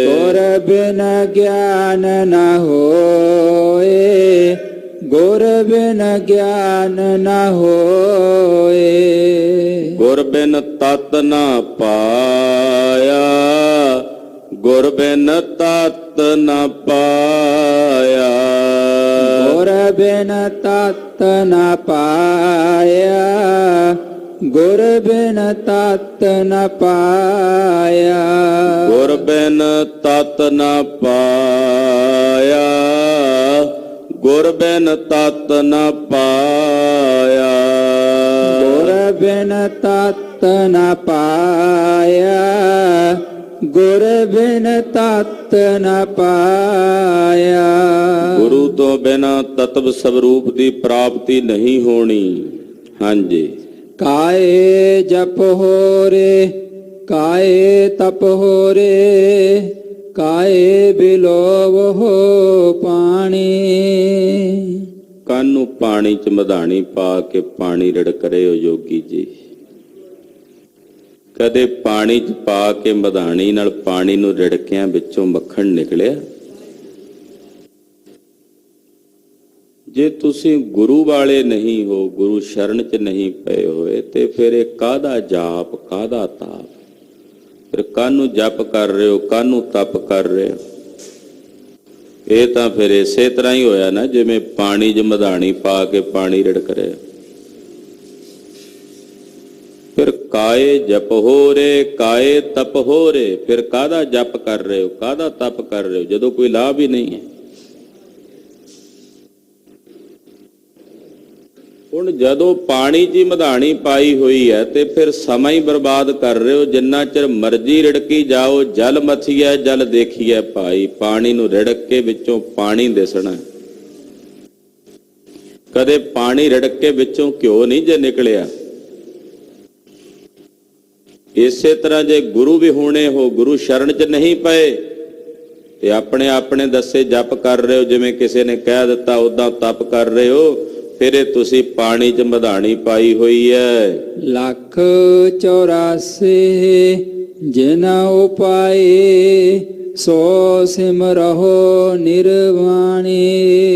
Speaker 2: ਗੁਰ ਬਿਨ ਗਿਆਨ ਨਾ ਹੋਏ, ਗੁਰ ਬਿਨ ਗਿਆਨ ਨਾ ਹੋਏ। ਗੁਰ ਬਿਨ ਤਤ ਨਾ ਪਾਇਆ, ਗੁਰ ਬਿਨ ਤਤ ਨਾ ਪਾਇਆ। ਗੁਰ ਬਿਨ ਤਤ ਨਾ ਪਾਇਆ, ਗੁਰ ਬਿਨ ਤਤ ਨਾ ਪਾਇਆ। ਗੁਰ ਬਿਨ ਤਤ ਨਾ ਪਾਇਆ, ਗੁਰ ਬਿਨ ਤਤ ਨਾ ਪਾਇਆ। ਗੁਰ ਬਿਨ ਤਤ ਨਾ ਪਾਇਆ, ਗੁਰ ਬਿਨ ਤਤ ਨਾ ਪਾਇਆ। ਗੁਰੂ ਤੋਂ ਬਿਨਾ ਤਤਵ ਸਵਰੂਪ ਦੀ ਪ੍ਰਾਪਤੀ ਨਹੀਂ ਹੋਣੀ। ਹਾਂਜੀ। ਕਾਏ ਜਪ ਹੋਰੇ, ਕਾਏ ਤਪ ਹੋਰੇ, ਕਾਏ ਬਿਲੋਵ ਹੋ ਪਾਣੀ। ਕੰਨ ਨੂੰ ਪਾਣੀ ਚ ਮਧਾਣੀ ਪਾ ਕੇ ਪਾਣੀ ਰਿੜਕ ਰਹੇ ਹੋ ਯੋਗੀ ਜੀ। ਕਦੇ ਪਾਣੀ ਚ ਪਾ ਕੇ ਮਧਾਣੀ ਨਾਲ ਪਾਣੀ ਨੂੰ ਰਿੜਕਿਆਂ ਵਿੱਚੋਂ ਮੱਖਣ ਨਿਕਲਿਆ? ਜੇ ਤੁਸੀਂ ਗੁਰੂ ਵਾਲੇ ਨਹੀਂ ਹੋ, ਗੁਰੂ ਸ਼ਰਨ ਚ ਨਹੀਂ ਪਏ ਹੋਏ, ਤੇ ਫਿਰ ਇਹ ਕਾਹਦਾ ਜਾਪ, ਕਾਹਦਾ ਤਾਪ? ਫਿਰ ਕਾਹਨੂੰ ਜਪ ਕਰ ਰਹੇ ਹੋ, ਕਾਹਨੂੰ ਤਪ ਕਰ ਰਹੇ ਹੋ? ਇਹ ਤਾਂ ਫਿਰ ਇਸੇ ਤਰ੍ਹਾਂ ਹੀ ਹੋਇਆ ਨਾ, ਜਿਵੇਂ ਪਾਣੀ 'ਚ ਮਧਾਣੀ ਪਾ ਕੇ ਪਾਣੀ ਰਿੜਕ ਰਿਹਾ। ਫਿਰ ਕਾਏ ਜਪ ਹੋ ਰੇ, ਕਾਏ ਤਪ ਹੋ ਰੇ। ਫਿਰ ਕਾਹਦਾ ਜਪ ਕਰ ਰਹੇ ਹੋ, ਕਾਹਦਾ ਤਪ ਕਰ ਰਹੇ ਹੋ, ਜਦੋਂ ਕੋਈ ਲਾਭ ਹੀ ਨਹੀਂ ਹੈ। ਹੁਣ ਜਦੋਂ ਪਾਣੀ 'ਚ ਮਧਾਣੀ ਪਾਈ ਹੋਈ ਹੈ ਤੇ ਫਿਰ ਸਮਾਂ ਹੀ ਬਰਬਾਦ ਕਰ ਰਹੇ ਹੋ। ਜਿੰਨਾ ਚਿਰ ਮਰਜ਼ੀ ਰਿੜਕੀ ਜਾਓ, ਜਲ ਮਥੀਐ ਜਲ ਦੇਖੀਐ ਭਾਈ। ਪਾਣੀ ਨੂੰ ਰਿੜਕ ਕੇ ਵਿੱਚੋਂ ਪਾਣੀ ਦਿਸਣਾ। ਕਦੇ ਪਾਣੀ ਰਿੜਕ ਕੇ ਵਿੱਚੋਂ ਘਿਓ ਨਹੀਂ ਜੇ ਨਿਕਲਿਆ। ਇਸੇ ਤਰ੍ਹਾਂ ਜੇ ਗੁਰੂ ਵੀ ਹੋਣੇ ਹੋ, ਗੁਰੂ ਸ਼ਰਨ 'ਚ ਨਹੀਂ ਪਏ ਤੇ ਆਪਣੇ ਆਪਣੇ ਦੱਸੇ ਜਪ ਕਰ ਰਹੇ ਹੋ, ਜਿਵੇਂ ਕਿਸੇ ਨੇ ਕਹਿ ਦਿੱਤਾ ਉਦਾਂ ਤਪ ਕਰ ਰਹੇ ਹੋ। ਫਿਰ ਇਹ ਤੁਸੀਂ ਪਾਣੀ 'ਚ ਮਧਾਣੀ ਪਾਈ ਹੋਈ ਹੈ। ਲੱਖ 84 ਜਿਨਾ ਉਪਾਏ, ਸੋ ਸਿਮਰਹੁ ਨਿਰਵਾਣੀ।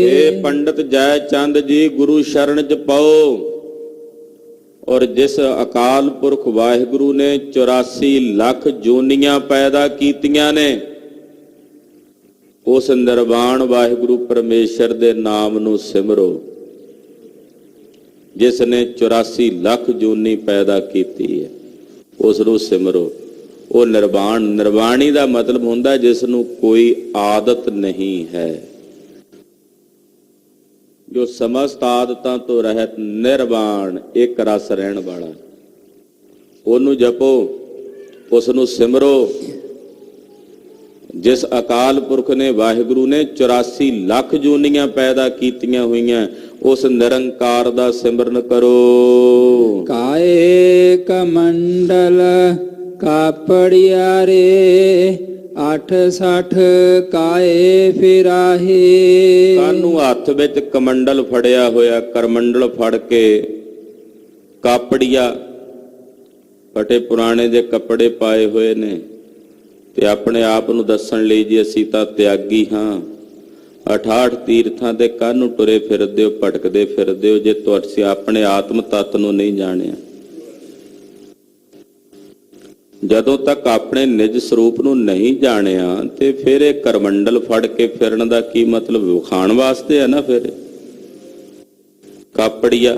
Speaker 2: ਇਹ ਪੰਡਤ ਜੈ ਚੰਦ ਜੀ, ਗੁਰੂ ਸ਼ਰਨ 'ਚ ਪਾਓ। ਔਰ ਜਿਸ ਅਕਾਲ ਪੁਰਖ ਵਾਹਿਗੁਰੂ ਨੇ 84 ਲੱਖ ਜੂਨੀਆਂ ਪੈਦਾ ਕੀਤੀਆਂ ਨੇ, ਉਸ ਨਿਰਵਾਣ ਵਾਹਿਗੁਰੂ ਪਰਮੇਸ਼ਰ ਦੇ ਨਾਮ ਨੂੰ ਸਿਮਰੋ। ਜਿਸ ਨੇ 84 ਲੱਖ ਜੂਨੀ ਪੈਦਾ ਕੀਤੀ ਹੈ, ਉਸ ਨੂੰ ਸਿਮਰੋ। ਉਹ ਨਿਰਵਾਣ, ਨਿਰਵਾਣੀ ਦਾ ਮਤਲਬ ਹੁੰਦਾ ਜਿਸ ਨੂੰ ਕੋਈ ਆਦਤ ਨਹੀਂ ਹੈ, ਜੋ ਸਮਸਤ ਆਦਤਾਂ ਤੋਂ ਰਹਿਤ, ਨਿਰਵਾਣ, ਇੱਕ ਰਸ ਰਹਿਣ ਵਾਲਾ। ਉਹਨੂੰ ਜਪੋ, ਉਸ ਨੂੰ ਸਿਮਰੋ। ਜਿਸ ਅਕਾਲ ਪੁਰਖ ਨੇ, ਵਾਹਿਗੁਰੂ ਨੇ 84 ਲੱਖ ਜੂਨੀਆਂ ਪੈਦਾ ਕੀਤੀਆਂ ਹੋਈਆਂ, ਉਸ ਨਿਰੰਕਾਰ ਦਾ ਸਿਮਰਨ ਕਰੋ। ਕਾਏ ਕਮੰਡਲ ਕਾਪੜਿਆਰੇ, 860 ਕਾਏ ਫਿਰਾਹੇ। ਕਾਨੂੰ ਹੱਥ ਵਿੱਚ ਕਮੰਡਲ ਫੜਿਆ ਹੋਇਆ, ਕਰਮੰਡਲ ਫੜ ਕੇ
Speaker 1: ਕਾਪੜੀਆ ਫਟੇ ਪੁਰਾਣੇ ਦੇ ਕੱਪੜੇ ਪਾਏ ਹੋਏ ਨੇ ਤੇ ਆਪਣੇ ਆਪ ਨੂੰ ਦੱਸਣ ਲਈ ਜੀ ਅਸੀਂ ਤਾਂ ਤਿਆਗੀ ਹਾਂ। 68 ਤੀਰਥਾਂ ਦੇ ਕਾਹਨੂੰ ਟੁਰੇ ਫਿਰਦੇ ਹੋ, ਭਟਕਦੇ ਫਿਰਦੇ ਹੋ, ਜੇ ਤੁਸੀਂ ਆਪਣੇ ਆਤਮ ਤੱਤ ਨੂੰ ਨਹੀਂ ਜਾਣਿਆ। ਜਦੋਂ ਤੱਕ ਆਪਣੇ ਨਿਜ ਸਰੂਪ ਨੂੰ ਨਹੀਂ ਜਾਣਿਆ ਤੇ ਫਿਰ ਇਹ ਕਰਮੰਡਲ ਫੜ ਕੇ ਫਿਰਨ ਦਾ ਕੀ ਮਤਲਬ? ਵਿਖਾਣ ਵਾਸਤੇ ਹੈ ਨਾ। ਫਿਰ ਕਾਪੜੀਆ,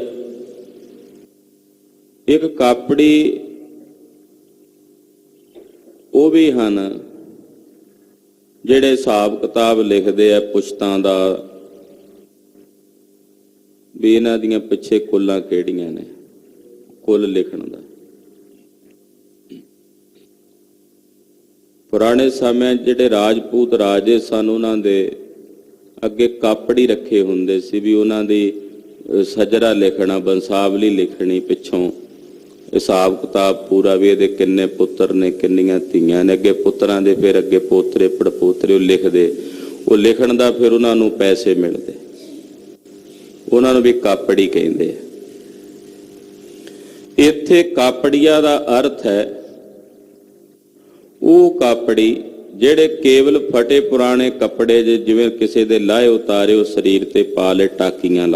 Speaker 1: ਇੱਕ ਕਾਪੜੀ ਉਹ ਵੀ ਹਨ ਜਿਹੜੇ ਹਿਸਾਬ ਕਿਤਾਬ ਲਿਖਦੇ ਆ ਪੁਸ਼ਤਾਂ ਦਾ, ਵੀ ਇਹਨਾਂ ਦੀਆਂ ਪਿੱਛੇ ਕੁੱਲਾਂ ਕਿਹੜੀਆਂ ਨੇ, ਕੁੱਲ ਲਿਖਣ ਦਾ। ਪੁਰਾਣੇ ਸਮਿਆਂ ਜਿਹੜੇ ਰਾਜਪੂਤ ਰਾਜੇ ਸਨ ਉਹਨਾਂ ਦੇ ਅੱਗੇ ਕਾਪੜੀ ਰੱਖੇ ਹੁੰਦੇ ਸੀ ਵੀ ਉਹਨਾਂ ਦੀ ਸਜਰਾ ਲਿਖਣਾ, ਬੰਸਾਵਲੀ ਲਿਖਣੀ, ਪਿੱਛੋਂ ਹਿਸਾਬ ਕਿਤਾਬ ਪੂਰਾ ਵੀ ਇਹਦੇ ਕਿੰਨੇ ਪੁੱਤਰ ਨੇ, ਕਿੰਨੀਆਂ ਧੀਆਂ ਨੇ, ਅੱਗੇ ਪੁੱਤਰਾਂ ਦੇ ਫਿਰ ਅੱਗੇ ਪੋਤਰੇ ਪੜਪੋਤਰੇ ਉਹ ਲਿਖਦੇ। ਉਹ ਲਿਖਣ ਦਾ ਫਿਰ ਉਹਨਾਂ ਨੂੰ ਪੈਸੇ ਮਿਲਦੇ, ਉਹਨਾਂ ਨੂੰ ਵੀ ਕਾਪੜੀ ਕਹਿੰਦੇ ਆ। ਇੱਥੇ ਕਾਪੜੀਆ ਦਾ ਅਰਥ ਹੈ ਉਹ ਕਾਪੜੀ ਜਿਹੜੇ ਕੇਵਲ ਫਟੇ ਪੁਰਾਣੇ ਕੱਪੜੇ ਜਿਵੇਂ ਕਿਸੇ ਦੇ ਲਾਹੇ ਉਤਾਰੇ ਉਹ ਸਰੀਰ ਤੇ ਪਾ ਲਏ, ਟਾਕੀਆਂ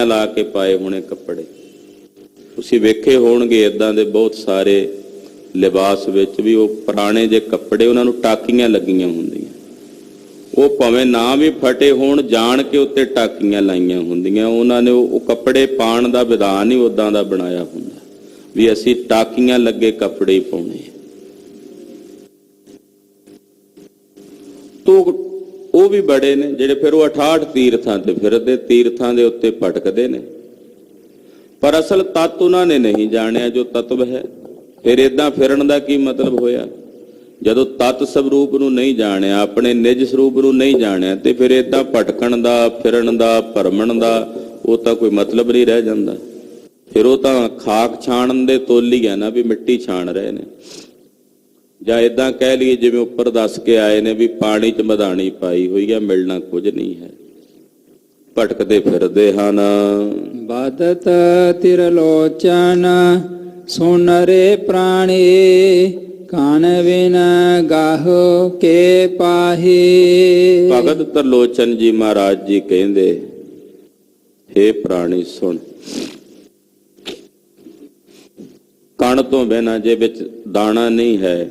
Speaker 1: ਲਾ ਕੇ ਪਾਏ ਹੋਣੇ ਕੱਪੜੇ। ਤੁਸੀਂ ਵੇਖੇ ਹੋਣਗੇ ਇਦਾਂ ਦੇ ਬਹੁਤ ਸਾਰੇ ਲਿਬਾਸ ਵਿੱਚ ਵੀ ਉਹ ਪੁਰਾਣੇ ਜੇ ਕੱਪੜੇ ਉਹਨਾਂ ਨੂੰ ਟਾਕੀਆਂ ਲੱਗੀਆਂ ਹੁੰਦੀਆਂ। ਉਹ ਭਾਵੇਂ ਨਾ ਵੀ ਫਟੇ ਹੋਣ, ਜਾਣ ਕੇ ਉੱਤੇ ਟਾਕੀਆਂ ਲਾਈਆਂ ਹੁੰਦੀਆਂ। ਉਹਨਾਂ ਨੇ ਉਹ ਕੱਪੜੇ ਪਾਉਣ ਦਾ ਵਿਧਾਨ ਹੀ ਉਦਾਂ ਦਾ ਬਣਾਇਆ ਹੁੰਦਾ ਵੀ ਅਸੀਂ ਟਾਕੀਆਂ ਲੱਗੇ ਕੱਪੜੇ ਹੀ ਪਾਉਣੇ। ਉਹ ਵੀ ਬੜੇ ਨੇ ਜਿਹੜੇ ਫਿਰ ਉਹ 68 ਤੀਰਥਾਂ ਤੇ ਫਿਰਦੇ, ਤੀਰਥਾਂ ਦੇ ਉੱਤੇ ਭਟਕਦੇ ਨੇ, ਪਰ ਅਸਲ ਤੱਤ ਉਹਨਾਂ ਨੇ ਨਹੀਂ ਜਾਣਿਆ ਜੋ ਤਤਵ ਹੈ। ਫਿਰ ਏਦਾਂ ਫਿਰਨ ਦਾ ਕੀ ਮਤਲਬ ਹੋਇਆ? ਜਦੋਂ ਤਤ ਸਰੂਪ ਨੂੰ ਨਹੀਂ ਜਾਣਿਆ, ਆਪਣੇ ਨਿਜ ਸਰੂਪ ਨੂੰ ਨਹੀਂ ਜਾਣਿਆ, ਤੇ ਫਿਰ ਏਦਾਂ ਭਟਕਣ ਦਾ, ਫਿਰਨ ਦਾ, ਭਰਮਣ ਦਾ ਉਹ ਤਾਂ ਕੋਈ ਮਤਲਬ ਨਹੀਂ ਰਹਿ ਜਾਂਦਾ। ਫਿਰ ਉਹ ਤਾਂ ਖਾਕ ਛਾਣਨ ਦੇ ਤੋਲੀ ਹੈ ਨਾ, ਵੀ ਮਿੱਟੀ ਛਾਣ ਰਹੇ ਨੇ। ਜਾਂ ਇਦਾਂ ਕਹਿ ਲਈਏ ਜਿਵੇਂ ਉੱਪਰ ਦੱਸ ਕੇ ਆਏ ਨੇ ਵੀ ਪਾਣੀ 'ਚ ਮਧਾਣੀ ਪਾਈ ਹੋਈ ਹੈ, ਮਿਲਣਾ ਕੁਝ ਨਹੀਂ ਹੈ, ਭਟਕਦੇ ਫਿਰਦੇ ਹਨ।
Speaker 3: ਬਦਤ ਤਿਰਲੋਚਨ ਸੁਨਰੇ ਪ੍ਰਾਣੀ ਕਾਨ ਬਿਨ ਗਾਹੋ ਕੇ ਪਾਹੀ।
Speaker 1: ਭਗਤ ਤਿਰਲੋਚਨ ਜੀ ਮਹਾਰਾਜ ਜੀ ਕਹਿੰਦੇ, ਹੇ ਪ੍ਰਾਣੀ ਸੁਣ, ਕਣ ਤੋਂ ਬਿਨਾਂ ਜੇ ਵਿੱਚ ਦਾਣਾ ਨਹੀਂ ਹੈ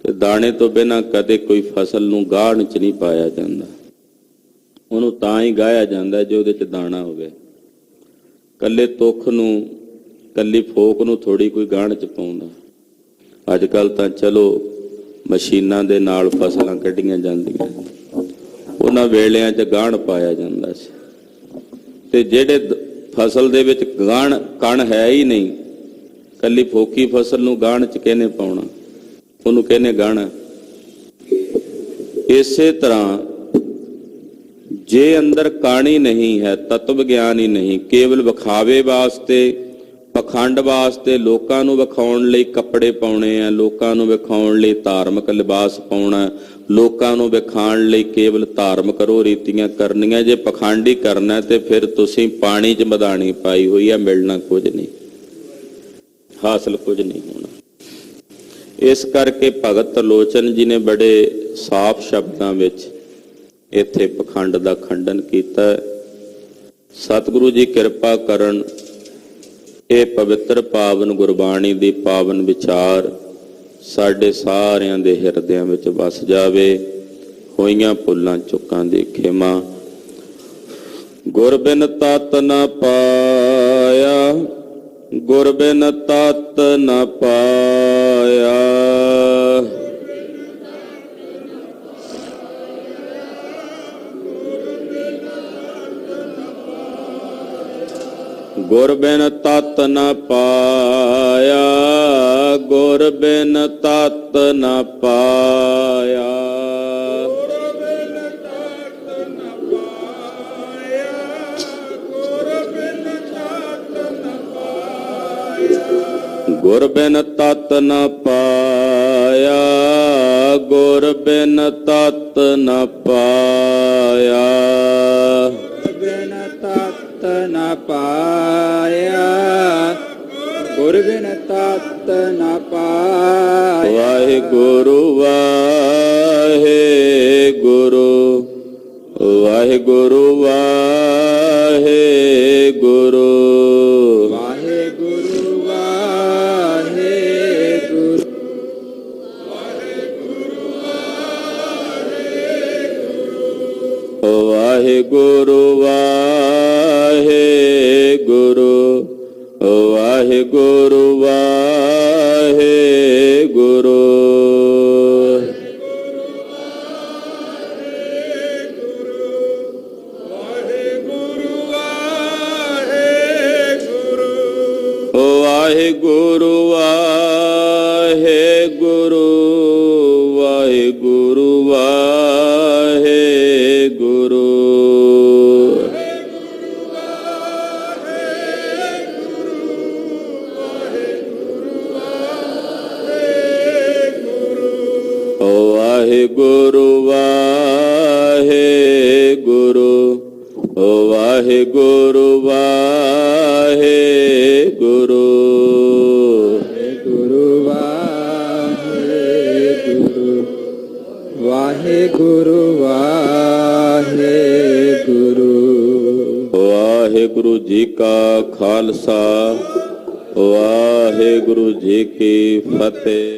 Speaker 1: ਤੇ ਦਾਣੇ ਤੋਂ ਬਿਨਾਂ ਕਦੇ ਕੋਈ ਫਸਲ ਨੂੰ ਗਾਹਣ 'ਚ ਨਹੀਂ ਪਾਇਆ ਜਾਂਦਾ। ਉਹਨੂੰ ਤਾਂ ਹੀ ਗਾਹਿਆ ਜਾਂਦਾ ਜੇ ਉਹਦੇ 'ਚ ਦਾਣਾ ਹੋਵੇ। ਕੱਲੇ ਤੁੱਖ ਨੂੰ, ਕੱਲੀ ਫੋਕ ਨੂੰ ਥੋੜੀ ਕੋਈ ਗਾਹਣ 'ਚ ਪਾਉਂਦਾ। ਅੱਜ ਕੱਲ ਤਾਂ ਚਲੋ ਮਸ਼ੀਨਾਂ ਦੇ ਨਾਲ ਫਸਲਾਂ ਕੱਢੀਆਂ ਜਾਂਦੀਆਂ, ਉਹਨਾਂ ਵੇਲਿਆਂ 'ਚ ਗਾਹਣ ਪਾਇਆ ਜਾਂਦਾ ਸੀ। ਤੇ ਜਿਹੜੇ ਫਸਲ ਦੇ ਵਿੱਚ ਗਾਹਣ ਕਣ ਹੈ ਹੀ ਨਹੀਂ, ਕੱਲੀ ਫੋਕੀ ਫਸਲ ਨੂੰ ਗਾਹਣ 'ਚ ਕਿਹਨੇ ਪਾਉਣਾ? ਉਹਨੂੰ ਕਹਿੰਦੇ ਗਾਣਾ। ਇਸੇ ਤਰ੍ਹਾਂ ਜੇ ਅੰਦਰ ਕਾਣੀ ਨਹੀਂ ਹੈ, ਤਤਵ ਗਿਆਨ ਹੀ ਨਹੀਂ, ਕੇਵਲ ਵਿਖਾਵੇ ਵਾਸਤੇ, ਪਖੰਡ ਵਾਸਤੇ, ਲੋਕਾਂ ਨੂੰ ਵਿਖਾਉਣ ਲਈ ਕੱਪੜੇ ਪਾਉਣੇ ਆ, ਲੋਕਾਂ ਨੂੰ ਵਿਖਾਉਣ ਲਈ ਧਾਰਮਿਕ ਲਿਬਾਸ ਪਾਉਣਾ, ਲੋਕਾਂ ਨੂੰ ਵਿਖਾਉਣ ਲਈ ਕੇਵਲ ਧਾਰਮਿਕ ਰੋ ਰੀਤੀਆਂ ਕਰਨੀਆਂ, ਜੇ ਪਖੰਡ ਹੀ ਕਰਨਾ ਤੇ ਫਿਰ ਤੁਸੀਂ ਪਾਣੀ 'ਚ ਮਧਾਣੀ ਪਾਈ ਹੋਈ ਆ, ਮਿਲਣਾ ਕੁਝ ਨਹੀਂ, ਹਾਸਲ ਕੁਝ ਨਹੀਂ ਹੋਣਾ। ਇਸ ਕਰਕੇ ਭਗਤ ਤਿਰਲੋਚਨ ਜੀ ਨੇ ਬੜੇ ਸਾਫ਼ ਸ਼ਬਦਾਂ ਵਿੱਚ ਇੱਥੇ ਪਖੰਡ ਦਾ ਖੰਡਨ ਕੀਤਾ। ਸਤਿਗੁਰੂ ਜੀ ਕਿਰਪਾ ਕਰਨ, ਇਹ ਪਵਿੱਤਰ ਪਾਵਨ ਗੁਰਬਾਣੀ ਦੀ ਪਾਵਨ ਵਿਚਾਰ ਸਾਡੇ ਸਾਰਿਆਂ ਦੇ ਹਿਰਦਿਆਂ ਵਿੱਚ ਵਸ ਜਾਵੇ। ਹੋਈਆਂ ਭੁੱਲਾਂ ਚੁੱਕਾਂ ਦੀ ਖਿਮਾ। ਗੁਰ ਬਿਨ ਤਤ ਨ ਪਾਇਆ, ਗੁਰ ਬਿਨ ਤਤ ਨ ਪਾਇਆ, ਗੁਰ ਬਿਨ ਤਤ ਨ ਪਾਇਆ, ਗੁਰ ਬਿਨ ਤਤ ਨ ਪਾਇਆ, ਗੁਰ ਬਿਨ ਤਤ ਨ ਪਾਇਆ, ਗੁਰ ਬਿਨ ਤਤ ਨ ਪਾਇਆ,
Speaker 3: ਬਿਨ ਤਤ न पाया गुर बिन तत न पाया।
Speaker 2: वाहिगुरु वाहिगुरु वाहिगुरु वाहिगुरु
Speaker 3: वाहिगुरु वाहिगुरु
Speaker 2: वाहिगुरु वाहिगुरु वाहिगुरु वाहिगुरु वाहिगुरु वाहिगुरु वाहिगुरु वाहिगुरु वाहिगुरु वाहिगुरु वाहिगुरु वाहिगुरु
Speaker 3: गुरु वाहिगुरु वाहिगुरु वाहिगुरु।
Speaker 2: वाहिगुरु जी का खालसा वाहिगुरु जी की फतेह।